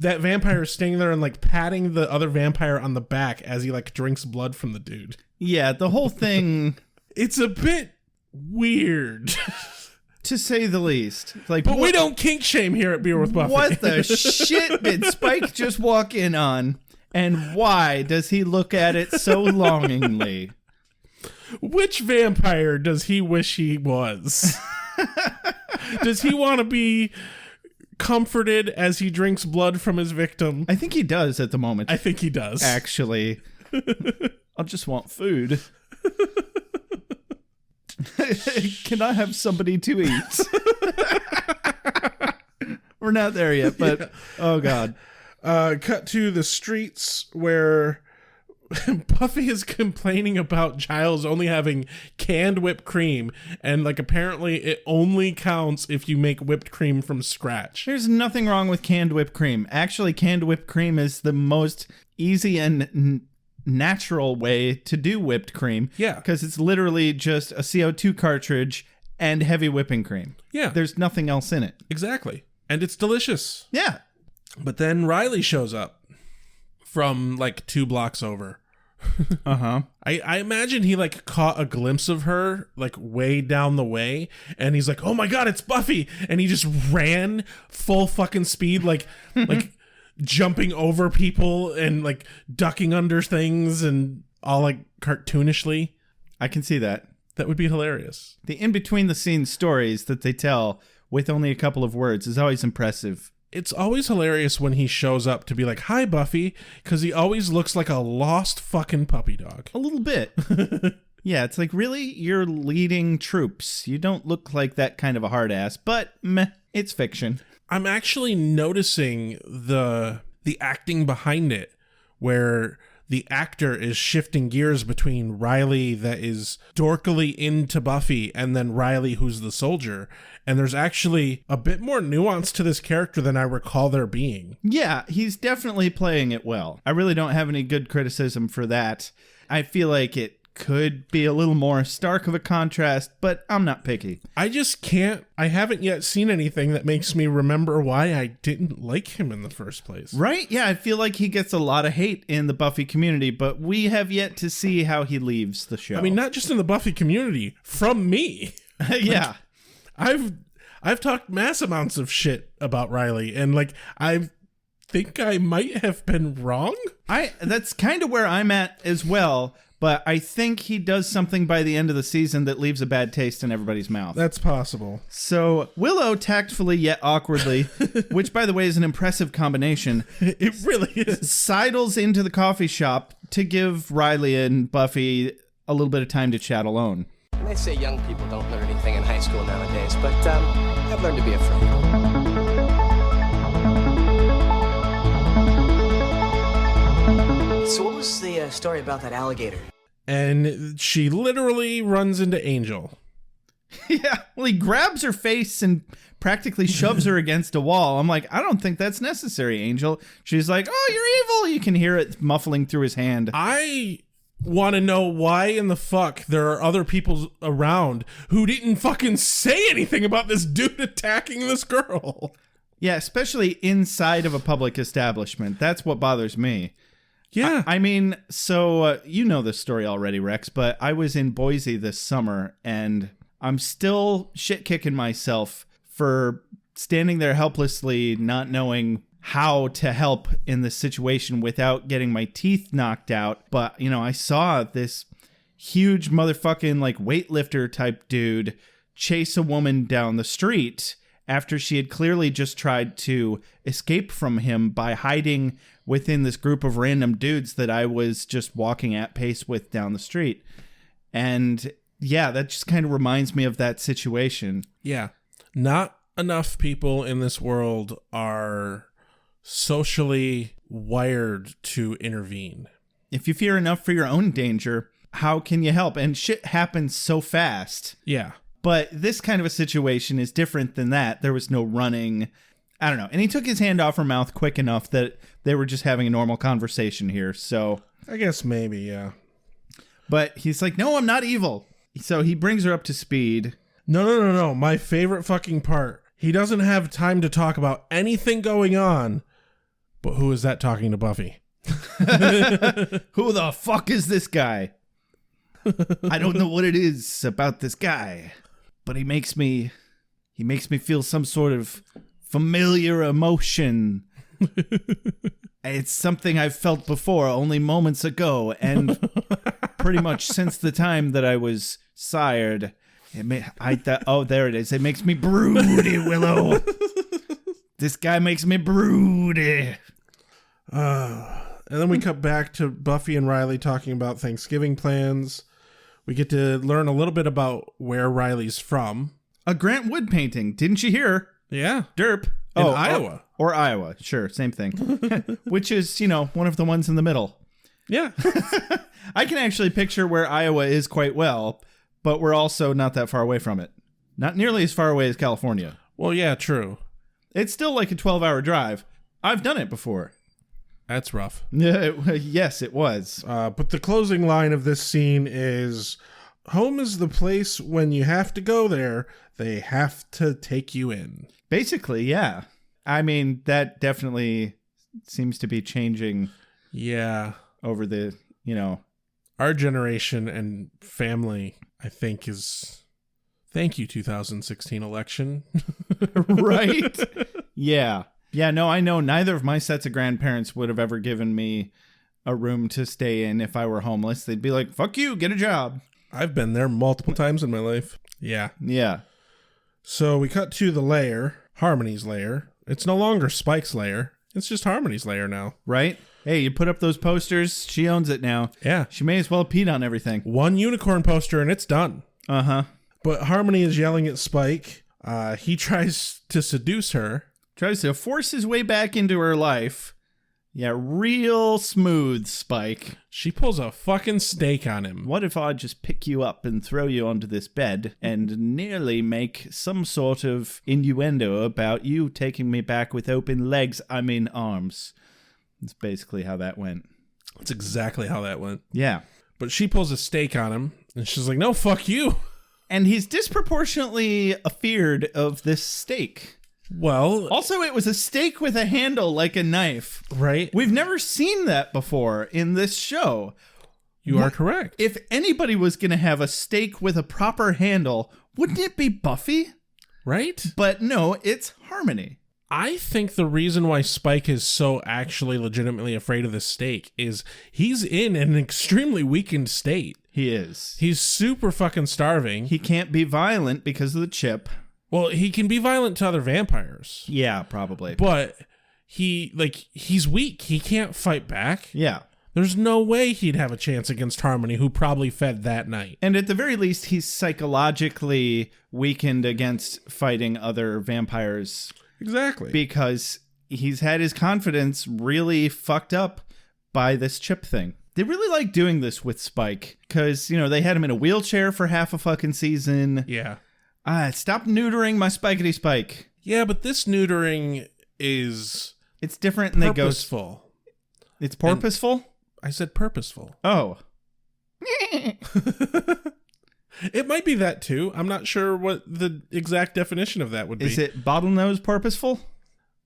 that vampire is standing there and, like, patting the other vampire on the back as he, like, drinks blood from the dude. Yeah, the whole thing... It's a bit weird. To say the least. Like, but we don't kink shame here at Beer with Buffy. What the shit did Spike just walk in on? And why does he look at it so longingly? Which vampire does he wish he was? Does he want to be comforted as he drinks blood from his victim? I think he does at the moment. I think he does. Actually. I just want food. Can I have somebody to eat? We're not there yet, but oh god. Cut to the streets where Buffy is complaining about Giles only having canned whipped cream, and, like, apparently it only counts if you make whipped cream from scratch. There's nothing wrong with canned whipped cream. Actually, canned whipped cream is the most easy and natural way to do whipped cream. Yeah. Because it's literally just a CO2 cartridge and heavy whipping cream. Yeah. There's nothing else in it. Exactly. And it's delicious. Yeah. But then Riley shows up from, like, 2 blocks over. Uh-huh. I imagine he, like, caught a glimpse of her, like, way down the way, and he's like, oh my god, it's Buffy! And he just ran full fucking speed, like jumping over people and, like, ducking under things and all, like, cartoonishly. I can see that. That would be hilarious. The in-between-the-scenes stories that they tell with only a couple of words is always impressive It's always hilarious when he shows up to be like, "Hi, Buffy," because he always looks like a lost fucking puppy dog. A little bit. Yeah, it's like, really? You're leading troops. You don't look like that kind of a hard ass, but meh, it's fiction. I'm actually noticing the acting behind it, where the actor is shifting gears between Riley that is dorkily into Buffy and then Riley who's the soldier. And there's actually a bit more nuance to this character than I recall there being. Yeah, he's definitely playing it well. I really don't have any good criticism for that. I feel like it could be a little more stark of a contrast, but I'm not picky. I just can't. I haven't yet seen anything that makes me remember why I didn't like him in the first place. Right? Yeah, I feel like he gets a lot of hate in the Buffy community, but we have yet to see how he leaves the show. I mean, not just in the Buffy community, from me. Yeah. I've talked mass amounts of shit about Riley, and like I think I might have been wrong. That's kind of where I'm at as well. But I think he does something by the end of the season that leaves a bad taste in everybody's mouth. That's possible. So Willow tactfully yet awkwardly, which by the way is an impressive combination. It really is. Sidles into the coffee shop to give Riley and Buffy a little bit of time to chat alone. And they say young people don't learn anything in high school nowadays, but I've learned to be afraid. So what was the story about that alligator? And she literally runs into Angel. Yeah, well, he grabs her face and practically shoves her against a wall. I'm like, I don't think that's necessary, Angel. She's like, oh, you're evil. You can hear it muffling through his hand. I want to know why in the fuck there are other people around who didn't fucking say anything about this dude attacking this girl. Yeah, especially inside of a public establishment. That's what bothers me. Yeah. I mean, so you know this story already, Rex, but I was in Boise this summer, and I'm still shit-kicking myself for standing there helplessly, not knowing how to help in this situation without getting my teeth knocked out. But, you know, I saw this huge motherfucking, like, weightlifter type dude chase a woman down the street after she had clearly just tried to escape from him by hiding within this group of random dudes that I was just walking at pace with down the street. And yeah, that just kind of reminds me of that situation. Yeah. Not enough people in this world are socially wired to intervene. If you fear enough for your own danger, how can you help? And shit happens so fast. Yeah. But this kind of a situation is different than that. There was no running. I don't know. And he took his hand off her mouth quick enough that they were just having a normal conversation here. So I guess maybe, yeah. But he's like, no, I'm not evil. So he brings her up to speed. No. My favorite fucking part. He doesn't have time to talk about anything going on. But who is that talking to Buffy? Who the fuck is this guy? I don't know what it is about this guy, but he makes me feel some sort of familiar emotion. It's something I've felt before only moments ago, and pretty much since the time that I was sired. Oh, there it is. It makes me broody, Willow. This guy makes me broody. And then we cut back to Buffy and Riley talking about Thanksgiving plans. We get to learn a little bit about where Riley's from. A Grant Wood painting. Didn't you hear? Yeah. Derp. In Iowa. Or Iowa. Sure, same thing. Which is, one of the ones in the middle. Yeah. I can actually picture where Iowa is quite well, but we're also not that far away from it. Not nearly as far away as California. Well, yeah, true. It's still like a 12-hour drive. I've done it before. That's rough. Yeah, yes, it was. But the closing line of this scene is, home is the place when you have to go there, they have to take you in. Basically, yeah. I mean, that definitely seems to be changing. Yeah. Over the, Our generation and family, I think, is... Thank you, 2016 election. Right? Yeah. Yeah, no, I know neither of my sets of grandparents would have ever given me a room to stay in if I were homeless. They'd be like, fuck you, get a job. I've been there multiple times in my life. Yeah. Yeah. So we cut to the lair, Harmony's lair. It's no longer Spike's lair. It's just Harmony's lair now. Right? Hey, you put up those posters. She owns it now. Yeah. She may as well peed on everything. One unicorn poster and it's done. Uh-huh. But Harmony is yelling at Spike. He tries to seduce her. Tries to force his way back into her life. Yeah, real smooth, Spike. She pulls a fucking stake on him. What if I just pick you up and throw you onto this bed and nearly make some sort of innuendo about you taking me back with open legs, I mean arms. That's basically how that went. That's exactly how that went. Yeah. But she pulls a stake on him, and she's like, no, fuck you. And he's disproportionately afeared of this stake. Well, also, it was a stake with a handle like a knife. Right. We've never seen that before in this show. You are correct. If anybody was going to have a stake with a proper handle, wouldn't it be Buffy? Right? But no, it's Harmony. I think the reason why Spike is so actually legitimately afraid of this stake is he's in an extremely weakened state. He is. He's super fucking starving. He can't be violent because of the chip. Well, he can be violent to other vampires. Yeah, probably. But he's weak. He can't fight back. Yeah. There's no way he'd have a chance against Harmony, who probably fed that night. And at the very least, he's psychologically weakened against fighting other vampires. Exactly. Because he's had his confidence really fucked up by this chip thing. They really like doing this with Spike because, they had him in a wheelchair for half a fucking season. Yeah. Stop neutering my Spikety Spike. Yeah, but this neutering is... It's different and purposeful. It's purposeful? I said purposeful. Oh. It might be that too. I'm not sure what the exact definition of that would be. Is it bottlenose purposeful?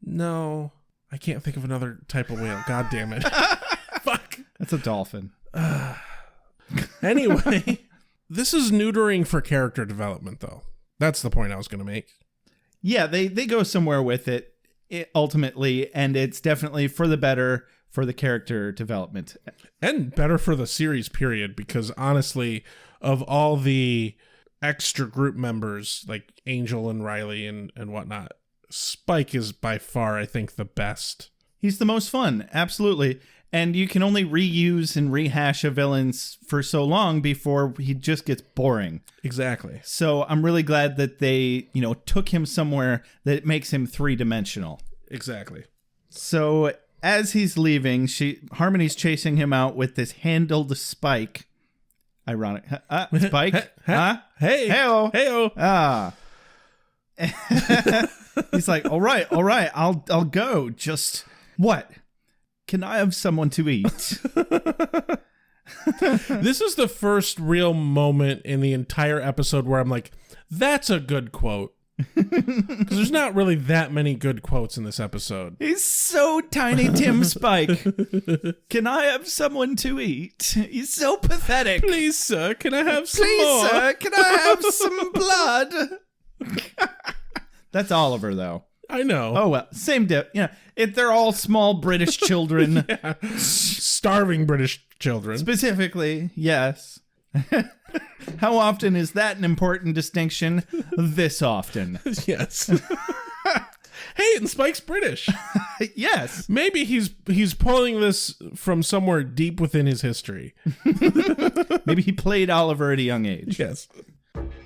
No. I can't think of another type of whale. God damn it. Fuck. That's a dolphin. Anyway, this is neutering for character development, though. That's the point I was going to make. Yeah, they go somewhere with it ultimately, and it's definitely for the better for the character development. And better for the series, period, because honestly, of all the extra group members, like Angel and Riley and whatnot, Spike is by far, I think, the best. He's the most fun, absolutely. And you can only reuse and rehash a villain for so long before he just gets boring. Exactly. So I'm really glad that they, took him somewhere that makes him three-dimensional. Exactly. So as he's leaving, Harmony's chasing him out with this handled spike. Ironic. Spike? Huh? Hey. Hey-o. Hey-o. Ah. He's like, all right, I'll go. Just what? Can I have someone to eat? This is the first real moment in the entire episode where I'm like, that's a good quote. Because there's not really that many good quotes in this episode. He's so tiny, Tim Spike. Can I have someone to eat? He's so pathetic. Please, sir, can I have some more? Please, sir, can I have some blood? That's Oliver, though. I know. Oh, well, same dip. They're all small British children. Yeah. Starving British children. Specifically, yes. How often is that an important distinction? This often. Yes. Hey, and Spike's British. Yes. Maybe he's pulling this from somewhere deep within his history. Maybe he played Oliver at a young age. Yes.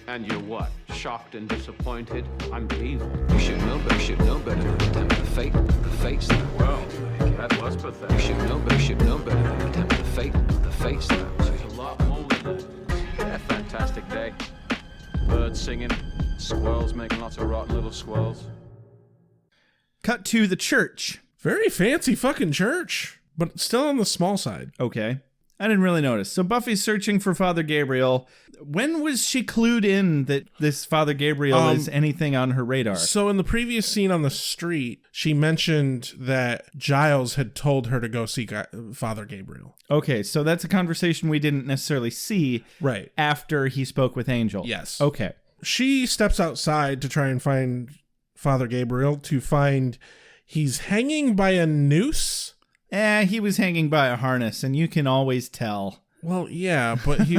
And you're what? Shocked and disappointed? I'm penal. You should know better than to tempt the fate. The fates that Well, that was pathetic. you should know better than to tempt the fate. The fates that There's a lot more than that. Yeah, fantastic day. Birds singing, squirrels making lots of rotten little squirrels. Cut to the church. Very fancy fucking church, but still on the small side. Okay. I didn't really notice. So Buffy's searching for Father Gabriel. When was she clued in that this Father Gabriel is anything on her radar? So in the previous scene on the street, she mentioned that Giles had told her to go seek Father Gabriel. Okay, so that's a conversation we didn't necessarily see right after he spoke with Angel. Yes. Okay. She steps outside to try and find Father Gabriel, to find he's hanging by a noose. He was hanging by a harness, and you can always tell. Well, yeah, but he,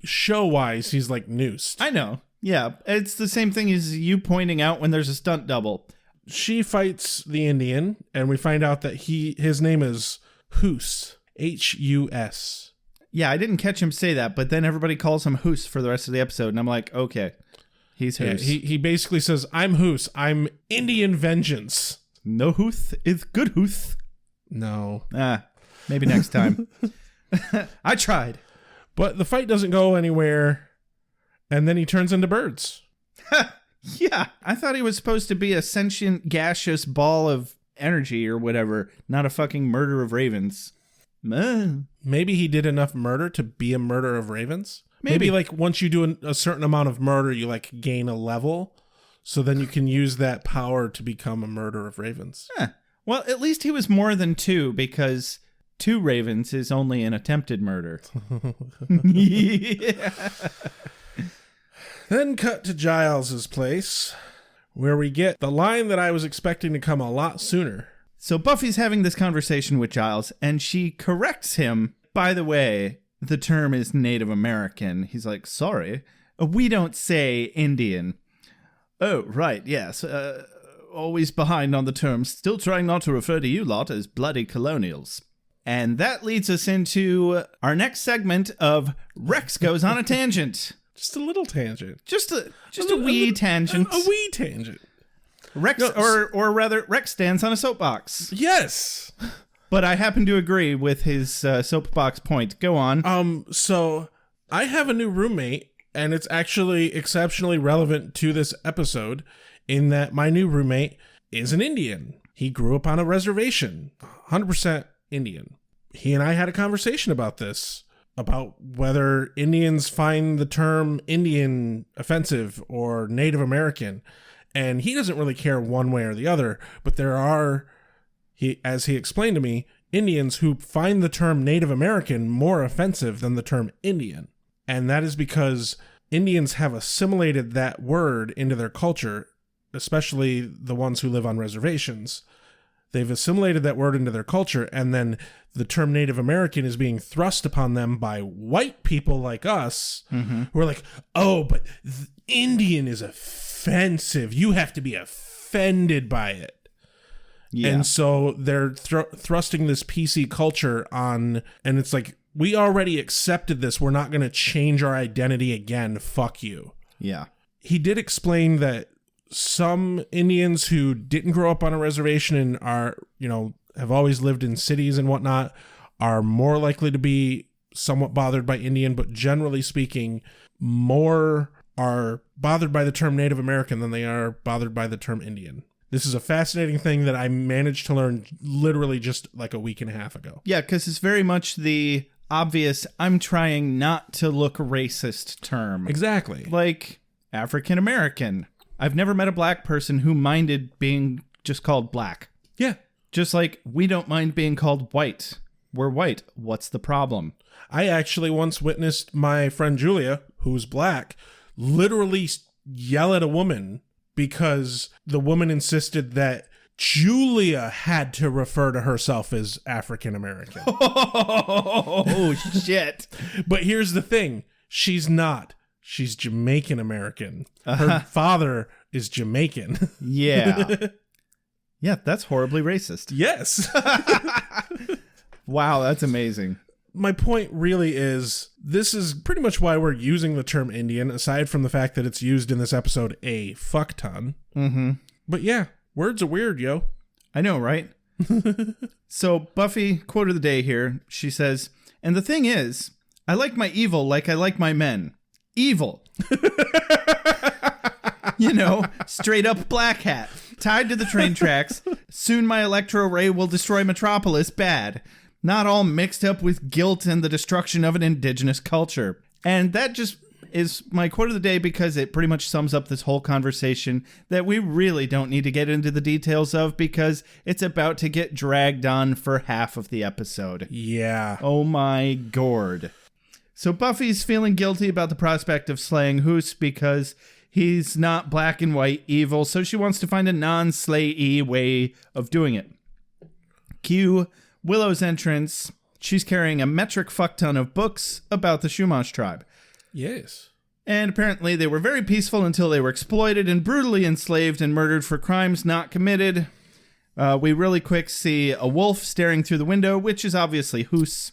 show-wise, he's, noosed. I know. Yeah, it's the same thing as you pointing out when there's a stunt double. she fights the Indian, and we find out that his name is Hoos. H-U-S. Yeah, I didn't catch him say that, but then everybody calls him Hoos for the rest of the episode, and I'm like, okay, he's Hoos. Yeah, he basically says, I'm Hoos. I'm Indian vengeance. No Hoos is good Hoos. No. Maybe next time. I tried. But the fight doesn't go anywhere, and then he turns into birds. Yeah, I thought he was supposed to be a sentient, gaseous ball of energy or whatever, not a fucking murder of ravens. Maybe he did enough murder to be a murder of ravens? Maybe like once you do a certain amount of murder, you like gain a level, so then you can use that power to become a murder of ravens. Well, at least he was more than 2, because 2 ravens is only an attempted murder. Yeah. Then cut to Giles's place, where we get the line that I was expecting to come a lot sooner. So Buffy's having this conversation with Giles, and she corrects him. By the way, the term is Native American. He's like, sorry, we don't say Indian. Oh, right, yes. Always behind on the term. Still trying not to refer to you lot as bloody colonials. And that leads us into our next segment of Rex Goes on a Tangent. Just a little tangent. Just a wee tangent. A wee tangent. Rex, No, or rather, Rex stands on a soapbox. Yes. But I happen to agree with his soapbox point. Go on. So I have a new roommate, and it's actually exceptionally relevant to this episode in that my new roommate is an Indian. He grew up on a reservation, 100% Indian. He and I had a conversation about this, about whether Indians find the term Indian offensive or Native American. And he doesn't really care one way or the other, but there are, as he explained to me, Indians who find the term Native American more offensive than the term Indian. And that is because Indians have assimilated that word into their culture, especially the ones who live on reservations. They've assimilated that word into their culture, and then the term Native American is being thrust upon them by white people like us, who are like, oh, but Indian is offensive. You have to be offended by it. Yeah. And so they're thrusting this PC culture on, and it's like, we already accepted this. We're not going to change our identity again. Fuck you. Yeah. He did explain that some Indians who didn't grow up on a reservation and are, have always lived in cities and whatnot are more likely to be somewhat bothered by Indian, but generally speaking, more are bothered by the term Native American than they are bothered by the term Indian. This is a fascinating thing that I managed to learn literally just like a week and a half ago. Yeah, because it's very much the obvious, I'm trying not to look racist term. Exactly. Like African American. I've never met a black person who minded being just called black. Yeah. Just like we don't mind being called white. We're white. What's the problem? I actually once witnessed my friend Julia, who's black, literally yell at a woman because the woman insisted that Julia had to refer to herself as African American. Oh, shit. But here's the thing. She's not. She's Jamaican American. Her father is Jamaican. Yeah. Yeah, that's horribly racist. Yes. Wow, that's amazing. My point really is, this is pretty much why we're using the term Indian, aside from the fact that it's used in this episode a fuck ton. Mm-hmm. But yeah, words are weird, yo. I know, right? So Buffy, quote of the day here, she says, and the thing is, I like my evil like I like my men. Evil. Straight up black hat. Tied to the train tracks. Soon my electro ray will destroy Metropolis. Bad. Not all mixed up with guilt and the destruction of an indigenous culture. And that just is my quote of the day because it pretty much sums up this whole conversation that we really don't need to get into the details of because it's about to get dragged on for half of the episode. Yeah. Oh my gourd. So Buffy's feeling guilty about the prospect of slaying Hoos because he's not black and white evil, so she wants to find a non-slay-y way of doing it. Cue Willow's entrance. She's carrying a metric fuck ton of books about the Shumash tribe. Yes. And apparently they were very peaceful until they were exploited and brutally enslaved and murdered for crimes not committed. We really quick see a wolf staring through the window, which is obviously Hoos.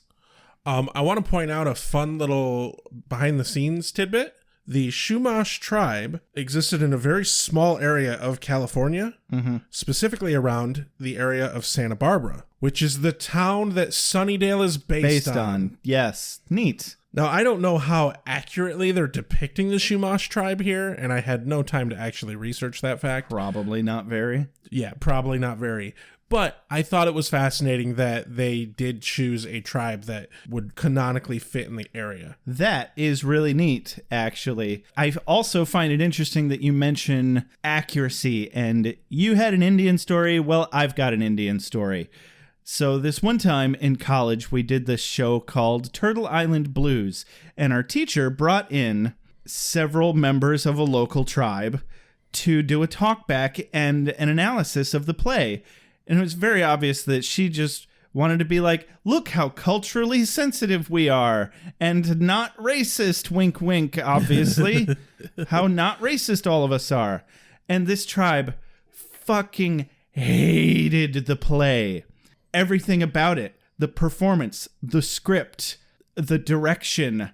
I want to point out a fun little behind-the-scenes tidbit. The Chumash tribe existed in a very small area of California, specifically around the area of Santa Barbara, which is the town that Sunnydale is based on. Yes. Neat. Now, I don't know how accurately they're depicting the Chumash tribe here, and I had no time to actually research that fact. Probably not very. Yeah, probably not very. But I thought it was fascinating that they did choose a tribe that would canonically fit in the area. That is really neat, actually. I also find it interesting that you mention accuracy, and you had an Indian story. Well, I've got an Indian story. So this one time in college, we did this show called Turtle Island Blues, and our teacher brought in several members of a local tribe to do a talkback and an analysis of the play. And it was very obvious that she just wanted to be like, look how culturally sensitive we are, and not racist, wink, wink, obviously. How not racist all of us are. And this tribe fucking hated the play. Everything about it, the performance, the script, the direction,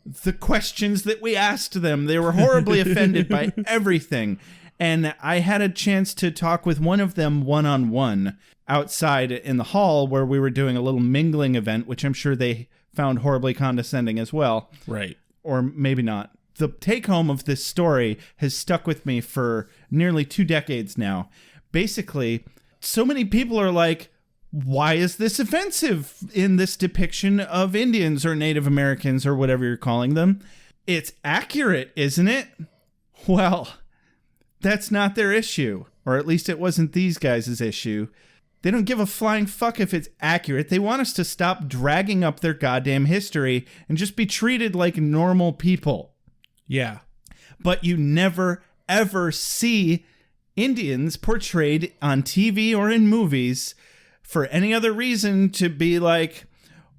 the questions that we asked them. They were horribly offended by everything. And I had a chance to talk with one of them one-on-one outside in the hall where we were doing a little mingling event, which I'm sure they found horribly condescending as well. Right. Or maybe not. The take-home of this story has stuck with me for nearly 2 decades now. Basically, so many people are like, why is this offensive in this depiction of Indians or Native Americans or whatever you're calling them? It's accurate, isn't it? Well, that's not their issue. Or at least it wasn't these guys' issue. They don't give a flying fuck if it's accurate. They want us to stop dragging up their goddamn history and just be treated like normal people. Yeah. But you never, ever see Indians portrayed on TV or in movies for any other reason to be like,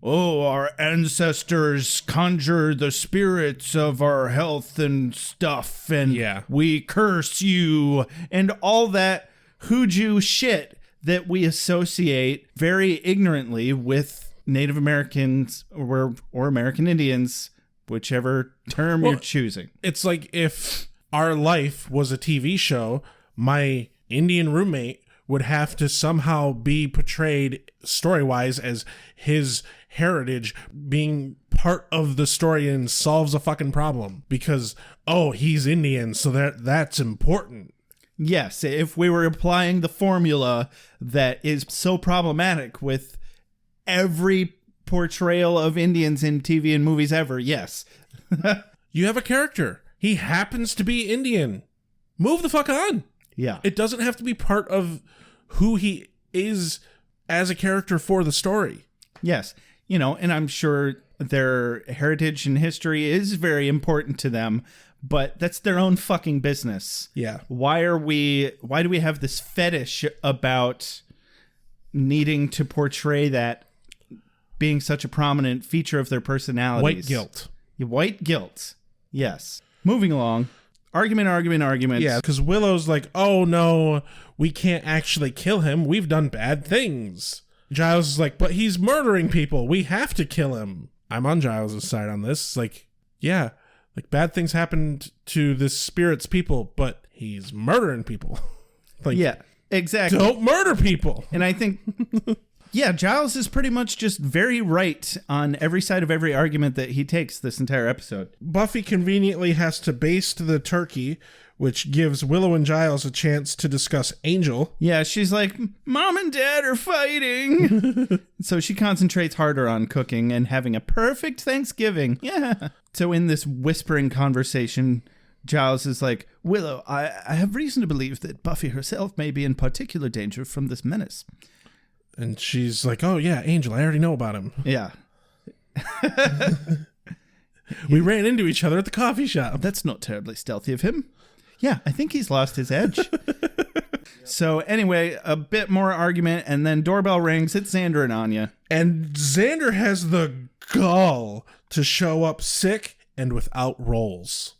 oh, our ancestors conjure the spirits of our health and stuff, and we curse you, and all that hoodoo shit that we associate very ignorantly with Native Americans or American Indians, whichever term you're choosing. It's like if our life was a TV show, my Indian roommate would have to somehow be portrayed story-wise as his heritage being part of the story and solves a fucking problem because, oh, he's Indian, so that's important. Yes, if we were applying the formula that is so problematic with every portrayal of Indians in TV and movies ever, yes. You have a character. He happens to be Indian. Move the fuck on. Yeah. It doesn't have to be part of who he is as a character for the story. Yes. You know, and I'm sure their heritage and history is very important to them, but that's their own fucking business. Yeah. Why do we have this fetish about needing to portray that being such a prominent feature of their personalities? White guilt. White guilt. Yes. Moving along. Argument. Yeah, because Willow's like, oh no, we can't actually kill him. We've done bad things. Giles is like, but he's murdering people. We have to kill him. I'm on Giles' side on this. Like, yeah, like bad things happened to this spirit's people, but he's murdering people. Like, yeah, exactly. Don't murder people. And I think, yeah, Giles is pretty much just very right on every side of every argument that he takes this entire episode. Buffy conveniently has to baste the turkey, which gives Willow and Giles a chance to discuss Angel. Yeah, she's like, Mom and Dad are fighting. So she concentrates harder on cooking and having a perfect Thanksgiving. Yeah. So in this whispering conversation, Giles is like, Willow, I have reason to believe that Buffy herself may be in particular danger from this menace. And she's like, oh yeah, Angel, I already know about him. Yeah. We ran into each other at the coffee shop. That's not terribly stealthy of him. Yeah, I think he's lost his edge. So anyway, a bit more argument, and then doorbell rings. It's Xander and Anya. And Xander has the gall to show up sick and without rolls.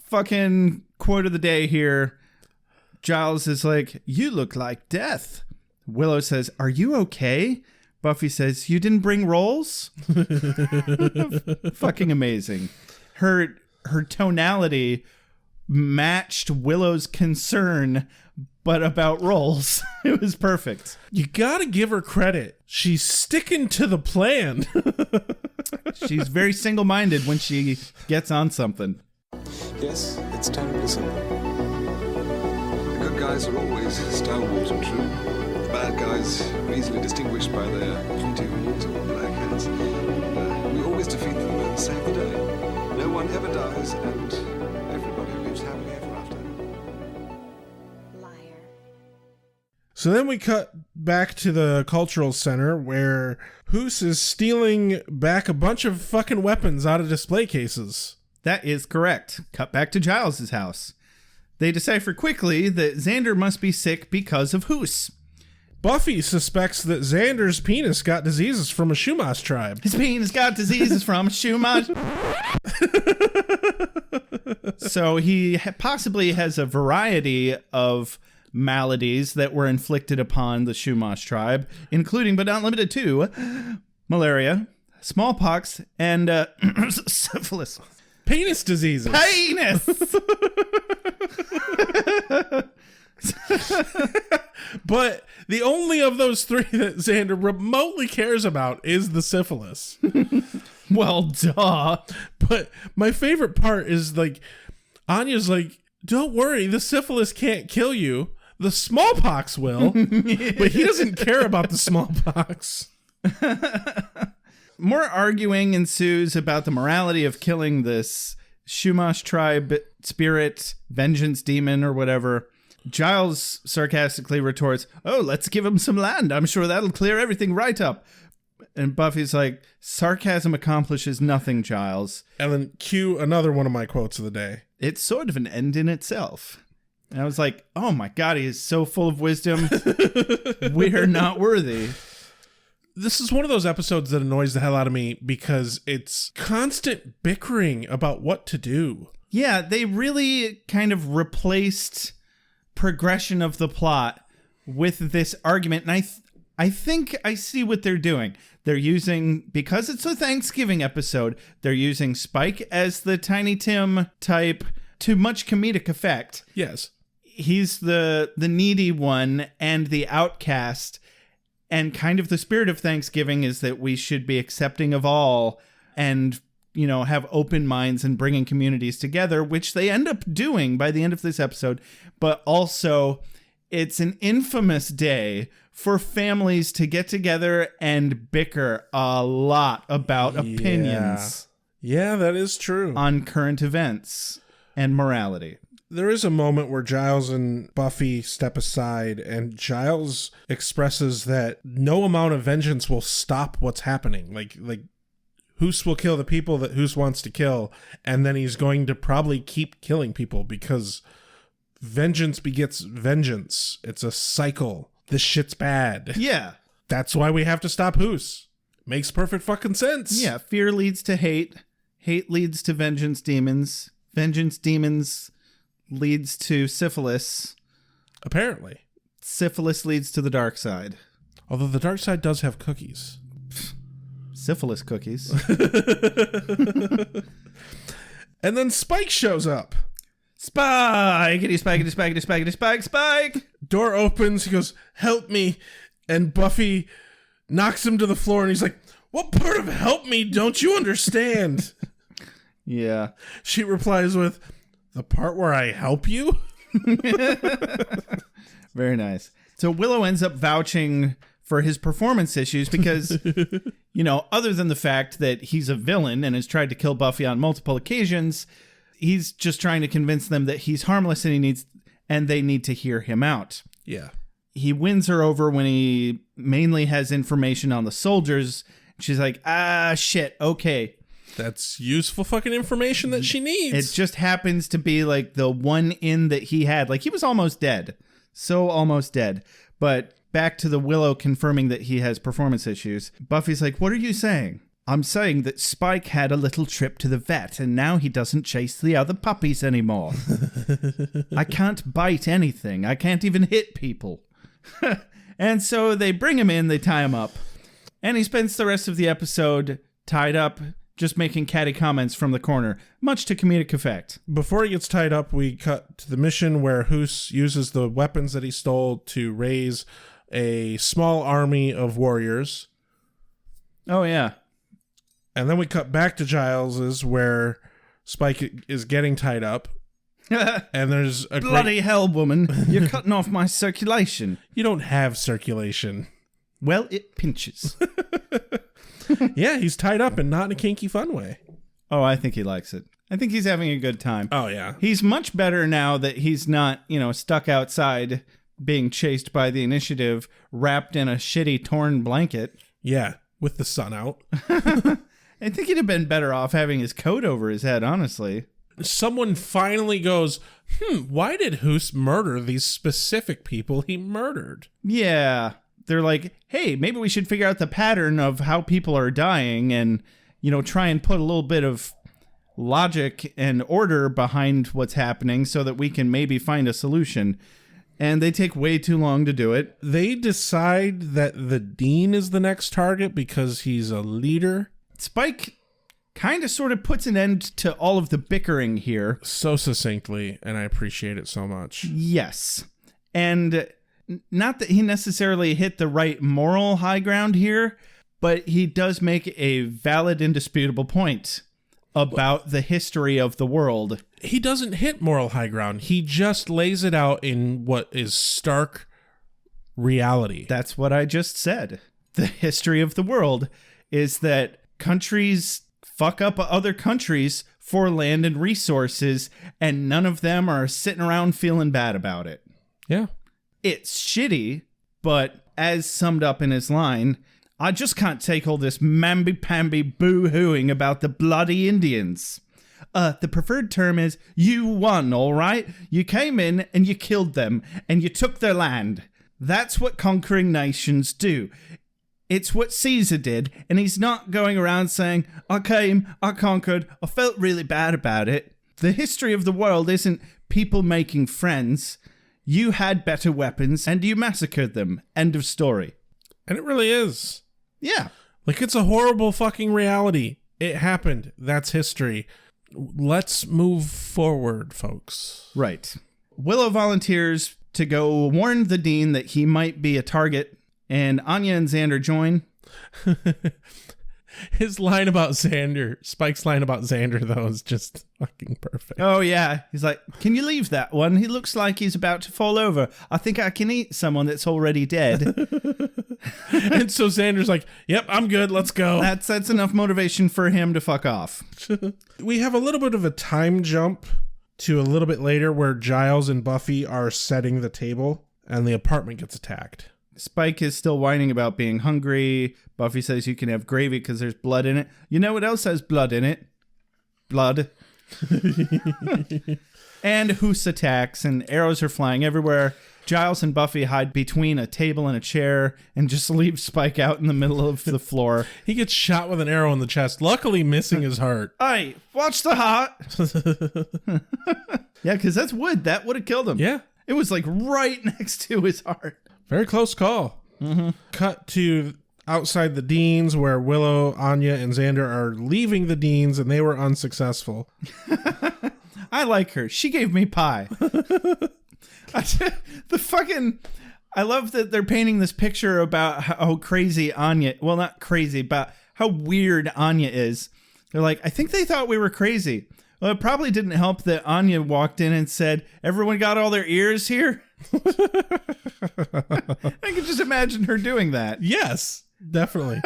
Fucking quote of the day here. Giles is like, "You look like death." Willow says, "Are you okay?" Buffy says, "You didn't bring rolls?" Fucking amazing. Her tonality matched Willow's concern, but about rolls. It was perfect. You gotta give her credit. She's sticking to the plan. She's very single-minded when she gets on something. Yes, it's terribly simple. The good guys are always stalwart and true. The bad guys are easily distinguished by their pointy horns or black hats. We always defeat them and save the day. No one ever dies, and everybody lives happily ever after. So then we cut back to the cultural center where Hoos is stealing back a bunch of fucking weapons out of display cases. That is correct. Cut back to Giles' house. They decipher quickly that Xander must be sick because of Hoos. Buffy suspects that Xander's penis got diseases from a Shumash tribe. His penis got diseases from a Shumash. So he possibly has a variety of maladies that were inflicted upon the Shumash tribe, including but not limited to malaria, smallpox, and syphilis. Penis diseases. Penis! But the only of those three that Xander remotely cares about is the syphilis. Well, duh. But my favorite part is, like, Anya's like, "Don't worry, the syphilis can't kill you. The smallpox will." But he doesn't care about the smallpox. More arguing ensues about the morality of killing this Shumash tribe spirit, vengeance demon, or whatever. Giles sarcastically retorts, "Oh, let's give him some land. I'm sure that'll clear everything right up." And Buffy's like, "Sarcasm accomplishes nothing, Giles." And then cue another one of my quotes of the day. "It's sort of an end in itself." And I was like, oh my God, he is so full of wisdom. We're not worthy. This is one of those episodes that annoys the hell out of me because it's constant bickering about what to do. Yeah, they really kind of replaced progression of the plot with this argument. And I think I see what they're doing. They're using, because it's a Thanksgiving episode, they're using Spike as the Tiny Tim type to much comedic effect. Yes. He's the needy one and the outcast. And kind of the spirit of Thanksgiving is that we should be accepting of all and, you know, have open minds and bringing communities together, which they end up doing by the end of this episode. But also, it's an infamous day for families to get together and bicker a lot about opinions. Yeah, that is true. On current events and morality. There is a moment where Giles and Buffy step aside, and Giles expresses that no amount of vengeance will stop what's happening. Like Hoos will kill the people that Hoos wants to kill, and then he's going to probably keep killing people because vengeance begets vengeance. It's a cycle. This shit's bad. Yeah. That's why we have to stop Hoos. Makes perfect fucking sense. Yeah, fear leads to hate. Hate leads to vengeance demons. Vengeance demons leads to syphilis. Apparently. Syphilis leads to the dark side. Although the dark side does have cookies. Syphilis cookies. And then Spike shows up. Spike! Spike! Door opens. He goes, "Help me." And Buffy knocks him to the floor and he's like, "What part of help me don't you understand?" Yeah. She replies with, "The part where I help you?" Very nice. So Willow ends up vouching for his performance issues because, you know, other than the fact that he's a villain and has tried to kill Buffy on multiple occasions, he's just trying to convince them that he's harmless and they need to hear him out. Yeah. He wins her over when he mainly has information on the soldiers. She's like, shit, okay. That's useful fucking information that she needs. It just happens to be like the one in that he had. Like he was almost dead. So almost dead. But back to the Willow confirming that he has performance issues. Buffy's like, "What are you saying?" I'm saying that Spike had a little trip to the vet, and now he doesn't chase the other puppies anymore. I can't bite anything. I can't even hit people. And so they bring him in, they tie him up, and he spends the rest of the episode tied up, just making catty comments from the corner, much to comedic effect. Before he gets tied up, we cut to the mission where Hoos uses the weapons that he stole to raise a small army of warriors. Oh, yeah. And then we cut back to Giles's, where Spike is getting tied up. And there's a bloody hell, woman. You're cutting off my circulation. You don't have circulation. Well, it pinches. Yeah, he's tied up and not in a kinky fun way. Oh, I think he likes it. I think he's having a good time. Oh, yeah. He's much better now that he's not, stuck outside being chased by the initiative, wrapped in a shitty torn blanket. Yeah, with the sun out. I think he'd have been better off having his coat over his head, honestly. Someone finally goes, why did Hoos murder these specific people he murdered? Yeah. They're like, hey, maybe we should figure out the pattern of how people are dying and, try and put a little bit of logic and order behind what's happening so that we can maybe find a solution. And they take way too long to do it. They decide that the dean is the next target because he's a leader. Spike kind of sort of puts an end to all of the bickering here. So succinctly, and I appreciate it so much. Yes. And not that he necessarily hit the right moral high ground here, but he does make a valid, indisputable point about the history of the world. He doesn't hit moral high ground. He just lays it out in what is stark reality. That's what I just said. The history of the world is that countries fuck up other countries for land and resources, and none of them are sitting around feeling bad about it. Yeah. It's shitty, but as summed up in his line, I just can't take all this mamby-pamby boo-hooing about the bloody Indians. The preferred term is, you won, all right? You came in and you killed them, and you took their land. That's what conquering nations do. It's what Caesar did, and he's not going around saying, I came, I conquered, I felt really bad about it. The history of the world isn't people making friends. You had better weapons, and you massacred them. End of story. And it really is. Yeah. Like, it's a horrible fucking reality. It happened. That's history. Let's move forward, folks. Right. Willow volunteers to go warn the dean that he might be a target, and Anya and Xander join. His line about Xander, Spike's line about Xander, though, is just fucking perfect. Oh, yeah. He's like, can you leave that one? He looks like he's about to fall over. I think I can eat someone that's already dead. And so Xander's like, yep, I'm good. Let's go. That's enough motivation for him to fuck off. We have a little bit of a time jump to a little bit later where Giles and Buffy are setting the table and the apartment gets attacked. Spike is still whining about being hungry. Buffy says you can have gravy because there's blood in it. You know what else has blood in it? Blood. And Hoos attacks, and arrows are flying everywhere. Giles and Buffy hide between a table and a chair and just leave Spike out in the middle of the floor. He gets shot with an arrow in the chest, luckily missing his heart. Hey, watch the heart. Yeah, because that's wood. That would have killed him. Yeah. It was like right next to his heart. Very close call. Mm-hmm. Cut to outside the Deans where Willow, Anya, and Xander are leaving the Deans and they were unsuccessful. I like her. She gave me pie. I love that they're painting this picture about how crazy Anya, well, not crazy, but how weird Anya is. They're like, I think they thought we were crazy. Well, it probably didn't help that Anya walked in and said, everyone got all their ears here? I can just imagine her doing that. Yes, definitely.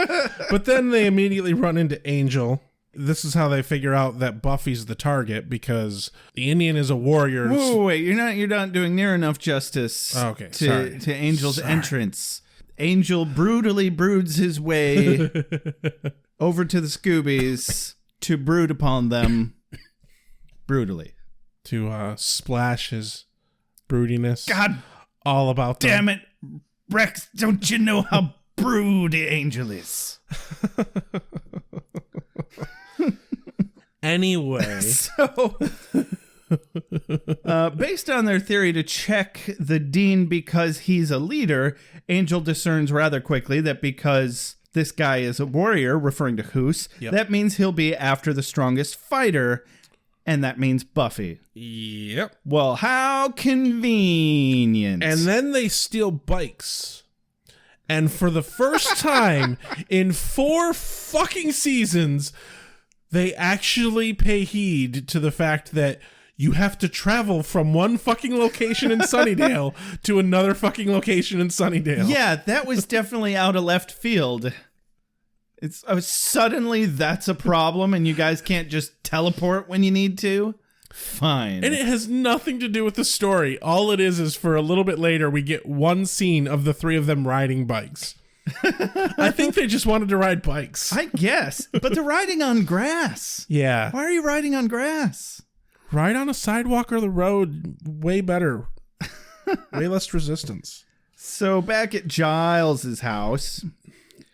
But then they immediately run into Angel. This is how they figure out that Buffy's the target because the Indian is a warrior. Whoa, wait, you're not doing near enough justice to Angel's entrance. Angel brutally broods his way over to the Scoobies to brood upon them brutally. To splash his broodiness. God all about them. Damn it, Rex, don't you know how broody Angel is? Anyway. So, based on their theory to check the dean because he's a leader, Angel discerns rather quickly that because this guy is a warrior, referring to Hoos, that means he'll be after the strongest fighter, and that means Buffy. Yep. Well, how convenient. And then they steal bikes. And for the first time in 4 fucking seasons, they actually pay heed to the fact that you have to travel from one fucking location in Sunnydale to another fucking location in Sunnydale. Yeah, that was definitely out of left field. It's suddenly that's a problem and you guys can't just teleport when you need to? Fine. And it has nothing to do with the story. All it is for a little bit later, we get one scene of the 3 of them riding bikes. I think they just wanted to ride bikes. I guess. But they're riding on grass. Yeah. Why are you riding on grass? Ride on a sidewalk or the road. Way better. Way less resistance. So back at Giles's house,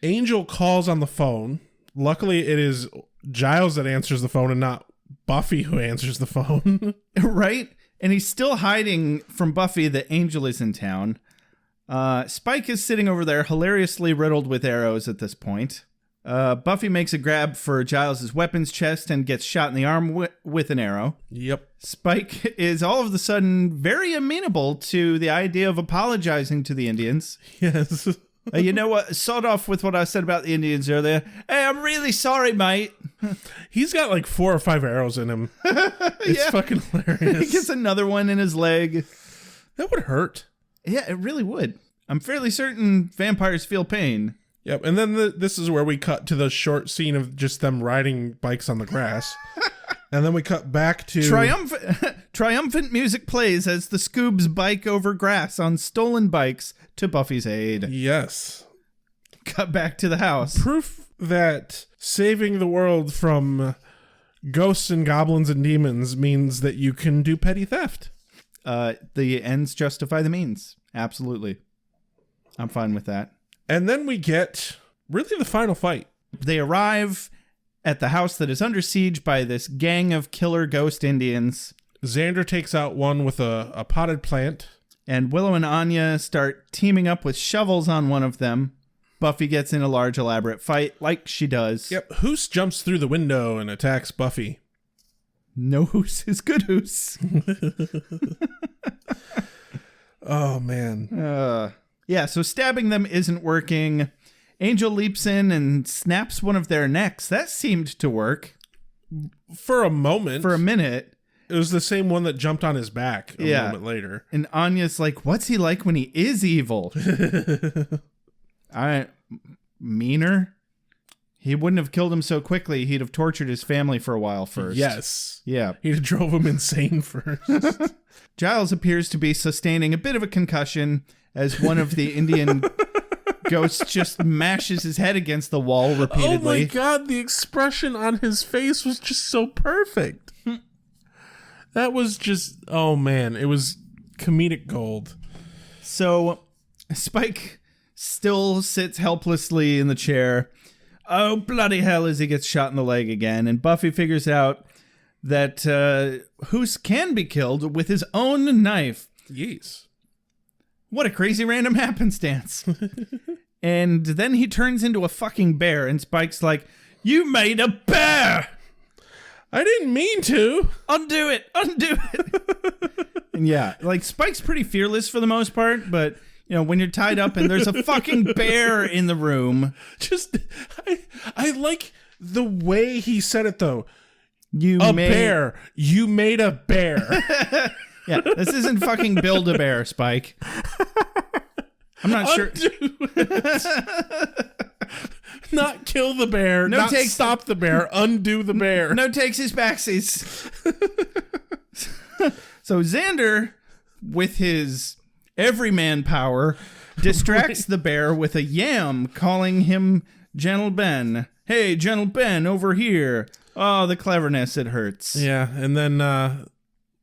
Angel calls on the phone. Luckily, it is Giles that answers the phone and not Buffy who answers the phone. Right? And he's still hiding from Buffy that Angel is in town. Spike is sitting over there, hilariously riddled with arrows at this point. Buffy makes a grab for Giles's weapons chest and gets shot in the arm with an arrow. Yep. Spike is all of a sudden very amenable to the idea of apologizing to the Indians. Yes. You know what? Sort off with what I said about the Indians earlier. Hey, I'm really sorry, mate. He's got like 4 or 5 arrows in him. It's fucking hilarious. He gets another one in his leg. That would hurt. Yeah, it really would. I'm fairly certain vampires feel pain. Yep. And then this is where we cut to the short scene of just them riding bikes on the grass. And then we cut back to... Triumphant music plays as the Scoobs bike over grass on stolen bikes to Buffy's aid. Yes. Cut back to the house. Proof that saving the world from ghosts and goblins and demons means that you can do petty theft. The ends justify the means. Absolutely. I'm fine with that. And then we get really the final fight. They arrive at the house that is under siege by this gang of killer ghost Indians. Xander takes out one with a potted plant. And Willow and Anya start teaming up with shovels on one of them. Buffy gets in a large elaborate fight like she does. Yep. Hoos jumps through the window and attacks Buffy. No Hoos is good Hoos. Oh, man. Yeah, so stabbing them isn't working. Angel leaps in and snaps one of their necks. That seemed to work. For a moment. For a minute. It was the same one that jumped on his back a moment later. And Anya's like, what's he like when he is evil? Meaner? He wouldn't have killed him so quickly. He'd have tortured his family for a while first. Yes. Yeah. He'd have drove him insane first. Giles appears to be sustaining a bit of a concussion as one of the Indian ghosts just mashes his head against the wall repeatedly. Oh my god, the expression on his face was just so perfect. That was just, oh man, it was comedic gold. So Spike still sits helplessly in the chair. Oh, bloody hell, as he gets shot in the leg again. And Buffy figures out that Hoos can be killed with his own knife. Yes. What a crazy random happenstance. And then he turns into a fucking bear, and Spike's like, you made a bear! I didn't mean to. Undo it. And yeah, like Spike's pretty fearless for the most part, but you know, when you're tied up and there's a fucking bear in the room. Just, I like the way he said it though. Bear. You made a bear. Yeah, this isn't fucking Build-A-Bear, Spike. I'm not sure. Not kill the bear, stop the bear, undo the bear. No takes his backsies. So Xander, with his everyman power, distracts the bear with a yam, calling him Gentle Ben. Hey, Gentle Ben, over here. Oh, the cleverness, it hurts. Yeah, and then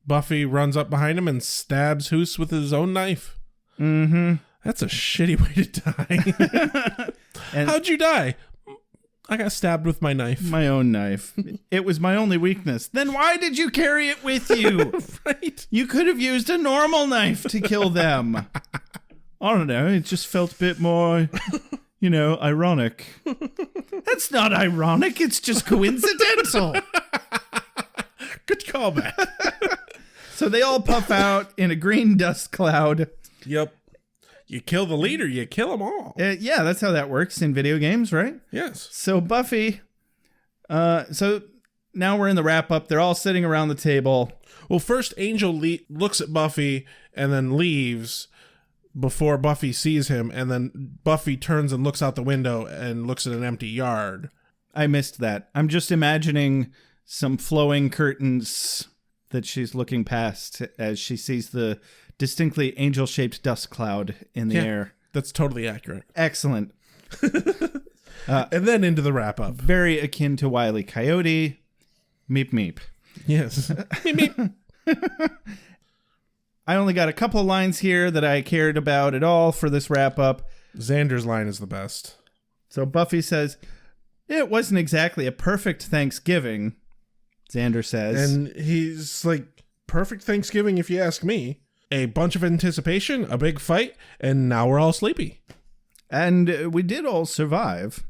Buffy runs up behind him and stabs Hoos with his own knife. Mm-hmm. That's a shitty way to die. And how'd you die? I got stabbed with my knife. My own knife. It was my only weakness. Then why did you carry it with you? Right. You could have used a normal knife to kill them. I don't know. It just felt a bit more, ironic. That's not ironic. It's just coincidental. Good callback. So they all puff out in a green dust cloud. Yep. You kill the leader, you kill them all. Yeah, that's how that works in video games, right? Yes. So Buffy, so now we're in the wrap up. They're all sitting around the table. Well, first Angel looks at Buffy and then leaves before Buffy sees him. And then Buffy turns and looks out the window and looks at an empty yard. I missed that. I'm just imagining some flowing curtains that she's looking past as she sees the distinctly angel-shaped dust cloud in the air. That's totally accurate. Excellent. And then into the wrap-up. Very akin to Wile E. Coyote. Meep meep. Yes. Meep meep. I only got a couple lines here that I cared about at all for this wrap-up. Xander's line is the best. So Buffy says, it wasn't exactly a perfect Thanksgiving, Xander says. And he's like, perfect Thanksgiving if you ask me. A bunch of anticipation, a big fight, and now we're all sleepy. And we did all survive.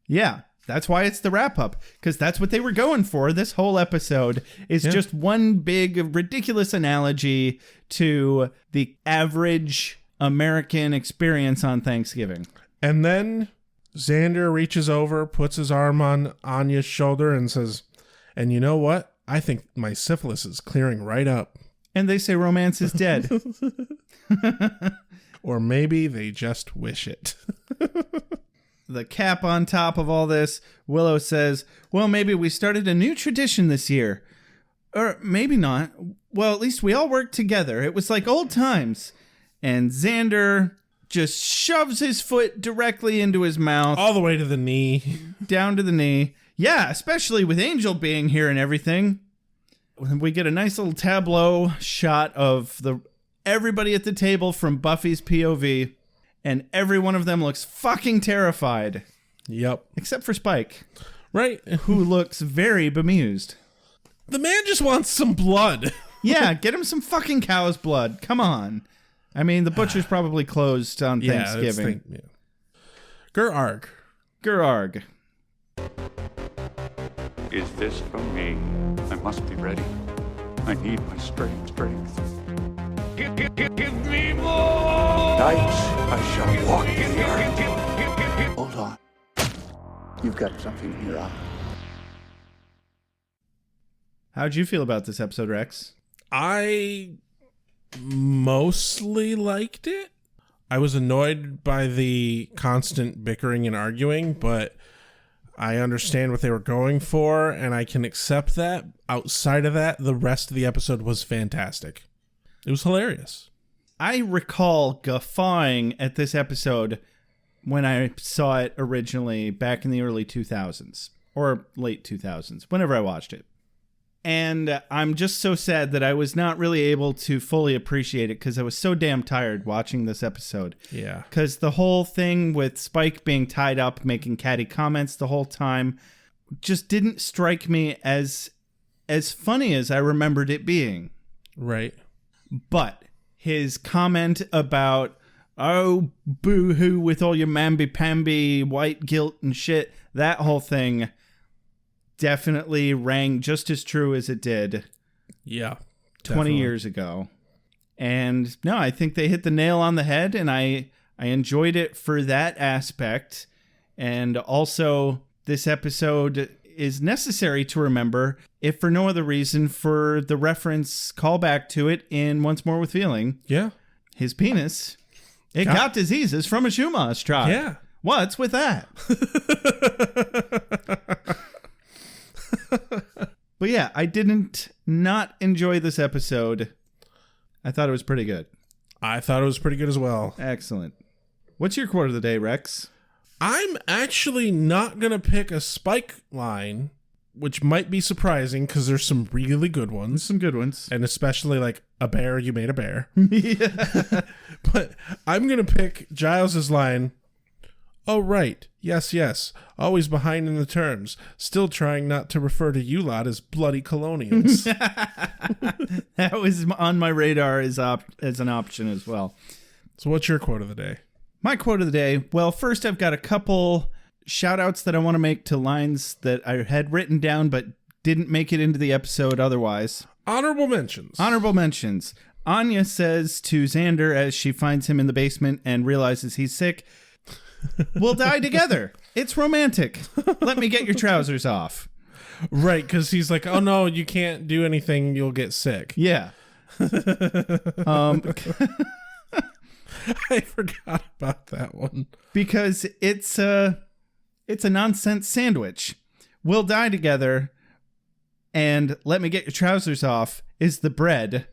Yeah, that's why it's the wrap-up, because that's what they were going for. This whole episode is just one big, ridiculous analogy to the average American experience on Thanksgiving. And then Xander reaches over, puts his arm on Anya's shoulder, and says, and you know what? I think my syphilis is clearing right up. And they say romance is dead. Or maybe they just wish it. The cap on top of all this, Willow says, well, maybe we started a new tradition this year. Or maybe not. Well, at least we all worked together. It was like old times. And Xander just shoves his foot directly into his mouth. All the way to the knee. Down to the knee. Yeah, especially with Angel being here and everything. We get a nice little tableau shot of everybody at the table from Buffy's POV, and every one of them looks fucking terrified. Yep. Except for Spike. Right. Who looks very bemused. The man just wants some blood. Yeah, get him some fucking cow's blood. Come on. I mean, the butcher's probably closed on Thanksgiving. Gur-arg. Gur-arg. Is this for me? I must be ready. I need my strength. Give me more! Night, I shall walk in the earth. Hold on. You've got something in your eye. How'd you feel about this episode, Rex? I mostly liked it. I was annoyed by the constant bickering and arguing, but I understand what they were going for, and I can accept that. Outside of that, the rest of the episode was fantastic. It was hilarious. I recall guffawing at this episode when I saw it originally back in the early 2000s, or late 2000s, whenever I watched it. And I'm just so sad that I was not really able to fully appreciate it because I was so damn tired watching this episode. Yeah. Because the whole thing with Spike being tied up, making catty comments the whole time, just didn't strike me as funny as I remembered it being. Right. But his comment about, oh, boo-hoo with all your mamby-pamby white guilt and shit, that whole thing definitely rang just as true as it did. Yeah. 20 years ago. And no, I think they hit the nail on the head, and I enjoyed it for that aspect. And also, this episode is necessary to remember, if for no other reason, for the reference callback to it in Once More with Feeling. Yeah. His penis, it got diseases from a Shuma's tribe. Yeah. What's with that? But yeah, I didn't not enjoy this episode. I thought it was pretty good. I thought it was pretty good as well. Excellent. What's your quote of the day, Rex? I'm actually not going to pick a Spike line, which might be surprising because there's some really good ones. Some good ones. And especially like, a bear, you made a bear. Yeah. But I'm going to pick Giles's line, oh, right, Yes, yes. Always behind in the terms. Still trying not to refer to you lot as bloody colonials. That was on my radar as an option as well. So what's your quote of the day? My quote of the day. Well, first I've got a couple shout outs that I want to make to lines that I had written down but didn't make it into the episode otherwise. Honorable mentions. Honorable mentions. Anya says to Xander as she finds him in the basement and realizes he's sick, "We'll die together. It's romantic. Let me get your trousers off." Right, because he's like, oh no, you can't do anything. You'll get sick. Yeah. I forgot about that one. Because it's a nonsense sandwich. "We'll die together," and "let me get your trousers off" is the bread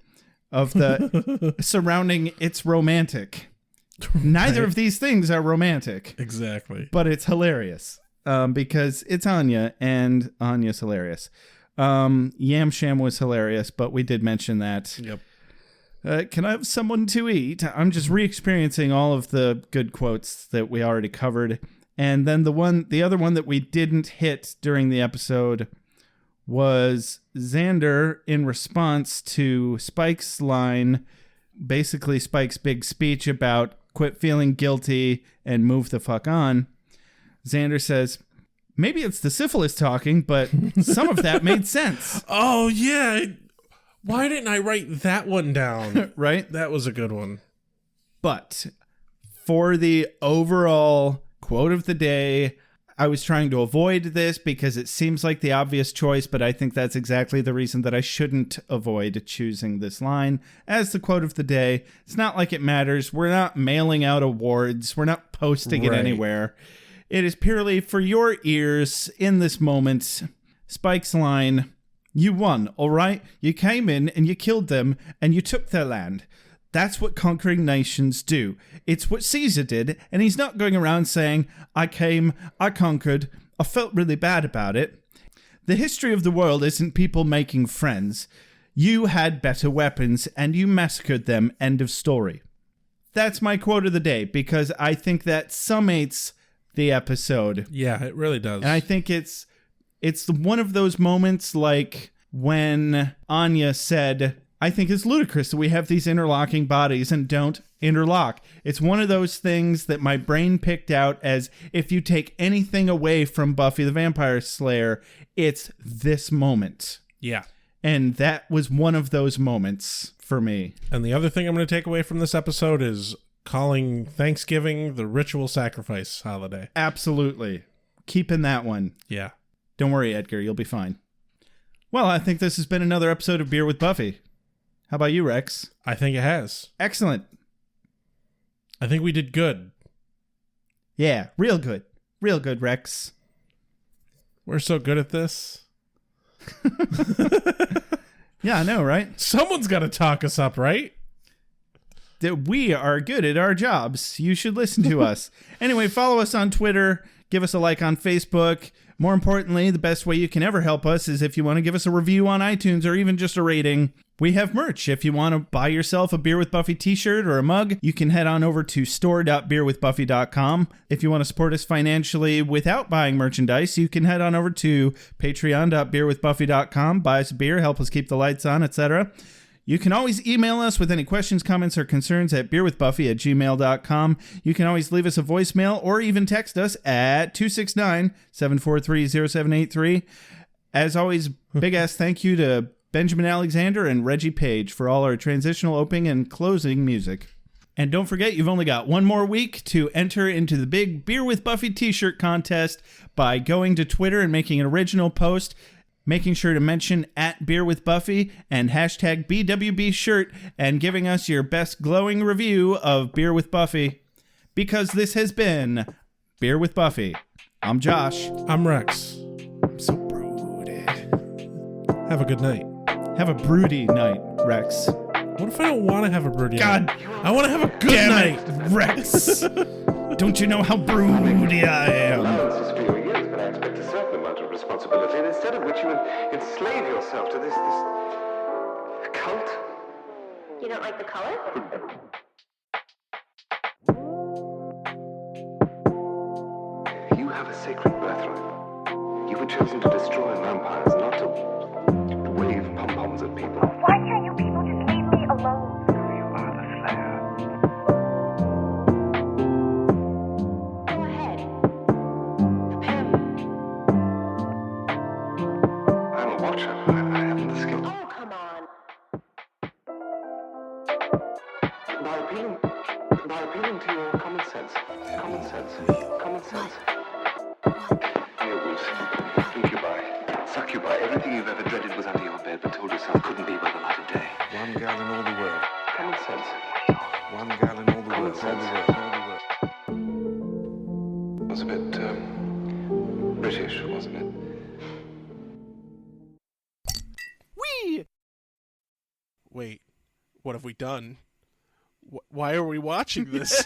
of the surrounding "it's romantic." Neither of these things are romantic. Exactly. But it's hilarious because it's Anya, and Anya's hilarious. Yam Sham was hilarious, but we did mention that. Yep. Can I have someone to eat? I'm just re-experiencing all of the good quotes that we already covered. And then the other one that we didn't hit during the episode was Xander in response to Spike's line, basically Spike's big speech about quit feeling guilty and move the fuck on. Xander says, "Maybe it's the syphilis talking, but some of that made sense." Oh, yeah. Why didn't I write that one down? Right? That was a good one. But for the overall quote of the day, I was trying to avoid this because it seems like the obvious choice, but I think that's exactly the reason that I shouldn't avoid choosing this line as the quote of the day. It's not like it matters. We're not mailing out awards. We're not posting it anywhere. It is purely for your ears in this moment. Spike's line, "You won, all right? You came in and you killed them and you took their land. That's what conquering nations do. It's what Caesar did, and he's not going around saying, 'I came, I conquered, I felt really bad about it.' The history of the world isn't people making friends. You had better weapons, and you massacred them, end of story." That's my quote of the day, because I think that summates the episode. Yeah, it really does. And I think it's one of those moments like when Anya said, "I think it's ludicrous that we have these interlocking bodies and don't interlock." It's one of those things that my brain picked out as if you take anything away from Buffy the Vampire Slayer, it's this moment. Yeah. And that was one of those moments for me. And the other thing I'm going to take away from this episode is calling Thanksgiving the ritual sacrifice holiday. Absolutely. Keeping that one. Yeah. Don't worry, Edgar. You'll be fine. Well, I think this has been another episode of Beer with Buffy. How about you, Rex? I think it has. Excellent. I think we did good. Yeah, real good. Real good, Rex. We're so good at this. Yeah, I know, right? Someone's got to talk us up, right? That we are good at our jobs. You should listen to us. Anyway, follow us on Twitter. Give us a like on Facebook. More importantly, the best way you can ever help us is if you want to give us a review on iTunes or even just a rating. We have merch. If you want to buy yourself a Beer with Buffy t-shirt or a mug, you can head on over to store.beerwithbuffy.com. If you want to support us financially without buying merchandise, you can head on over to patreon.beerwithbuffy.com. Buy us a beer, help us keep the lights on, etc. You can always email us with any questions, comments, or concerns at beerwithbuffy@gmail.com. You can always leave us a voicemail or even text us at 269-743-0783. As always, big-ass thank you to Benjamin Alexander and Reggie Page for all our transitional opening and closing music. And don't forget, you've only got one more week to enter into the big Beer with Buffy t-shirt contest by going to Twitter and making an original post, making sure to mention @BeerWithBuffy and hashtag BwB shirt, and giving us your best glowing review of Beer with Buffy. Because this has been Beer with Buffy. I'm Josh. I'm Rex. I'm so broody. Have a good night. Have a broody night, Rex. What if I don't want to have a broody God, night? I want to have a good night. Rex. Don't you know how broody I am? Responsibility, and instead of which you enslave yourself to this cult. You don't like the color? You sacred birthright. You were chosen to destroy vampires, not to wave pom-poms at people. Why can't you people just leave me alone? You are the Slayer. Go ahead. I'm a watcher. I haven't the skill. Oh, come on. By appealing to your common sense. Common sense. Werewolves, incubi, succubi, everything you've ever dreaded was under your bed but told yourself couldn't be by the light of day. One girl in all the world. Common sense. One girl in all the world. It was a bit, British, wasn't it? Whee! Wait, what have we done? Why are we watching this?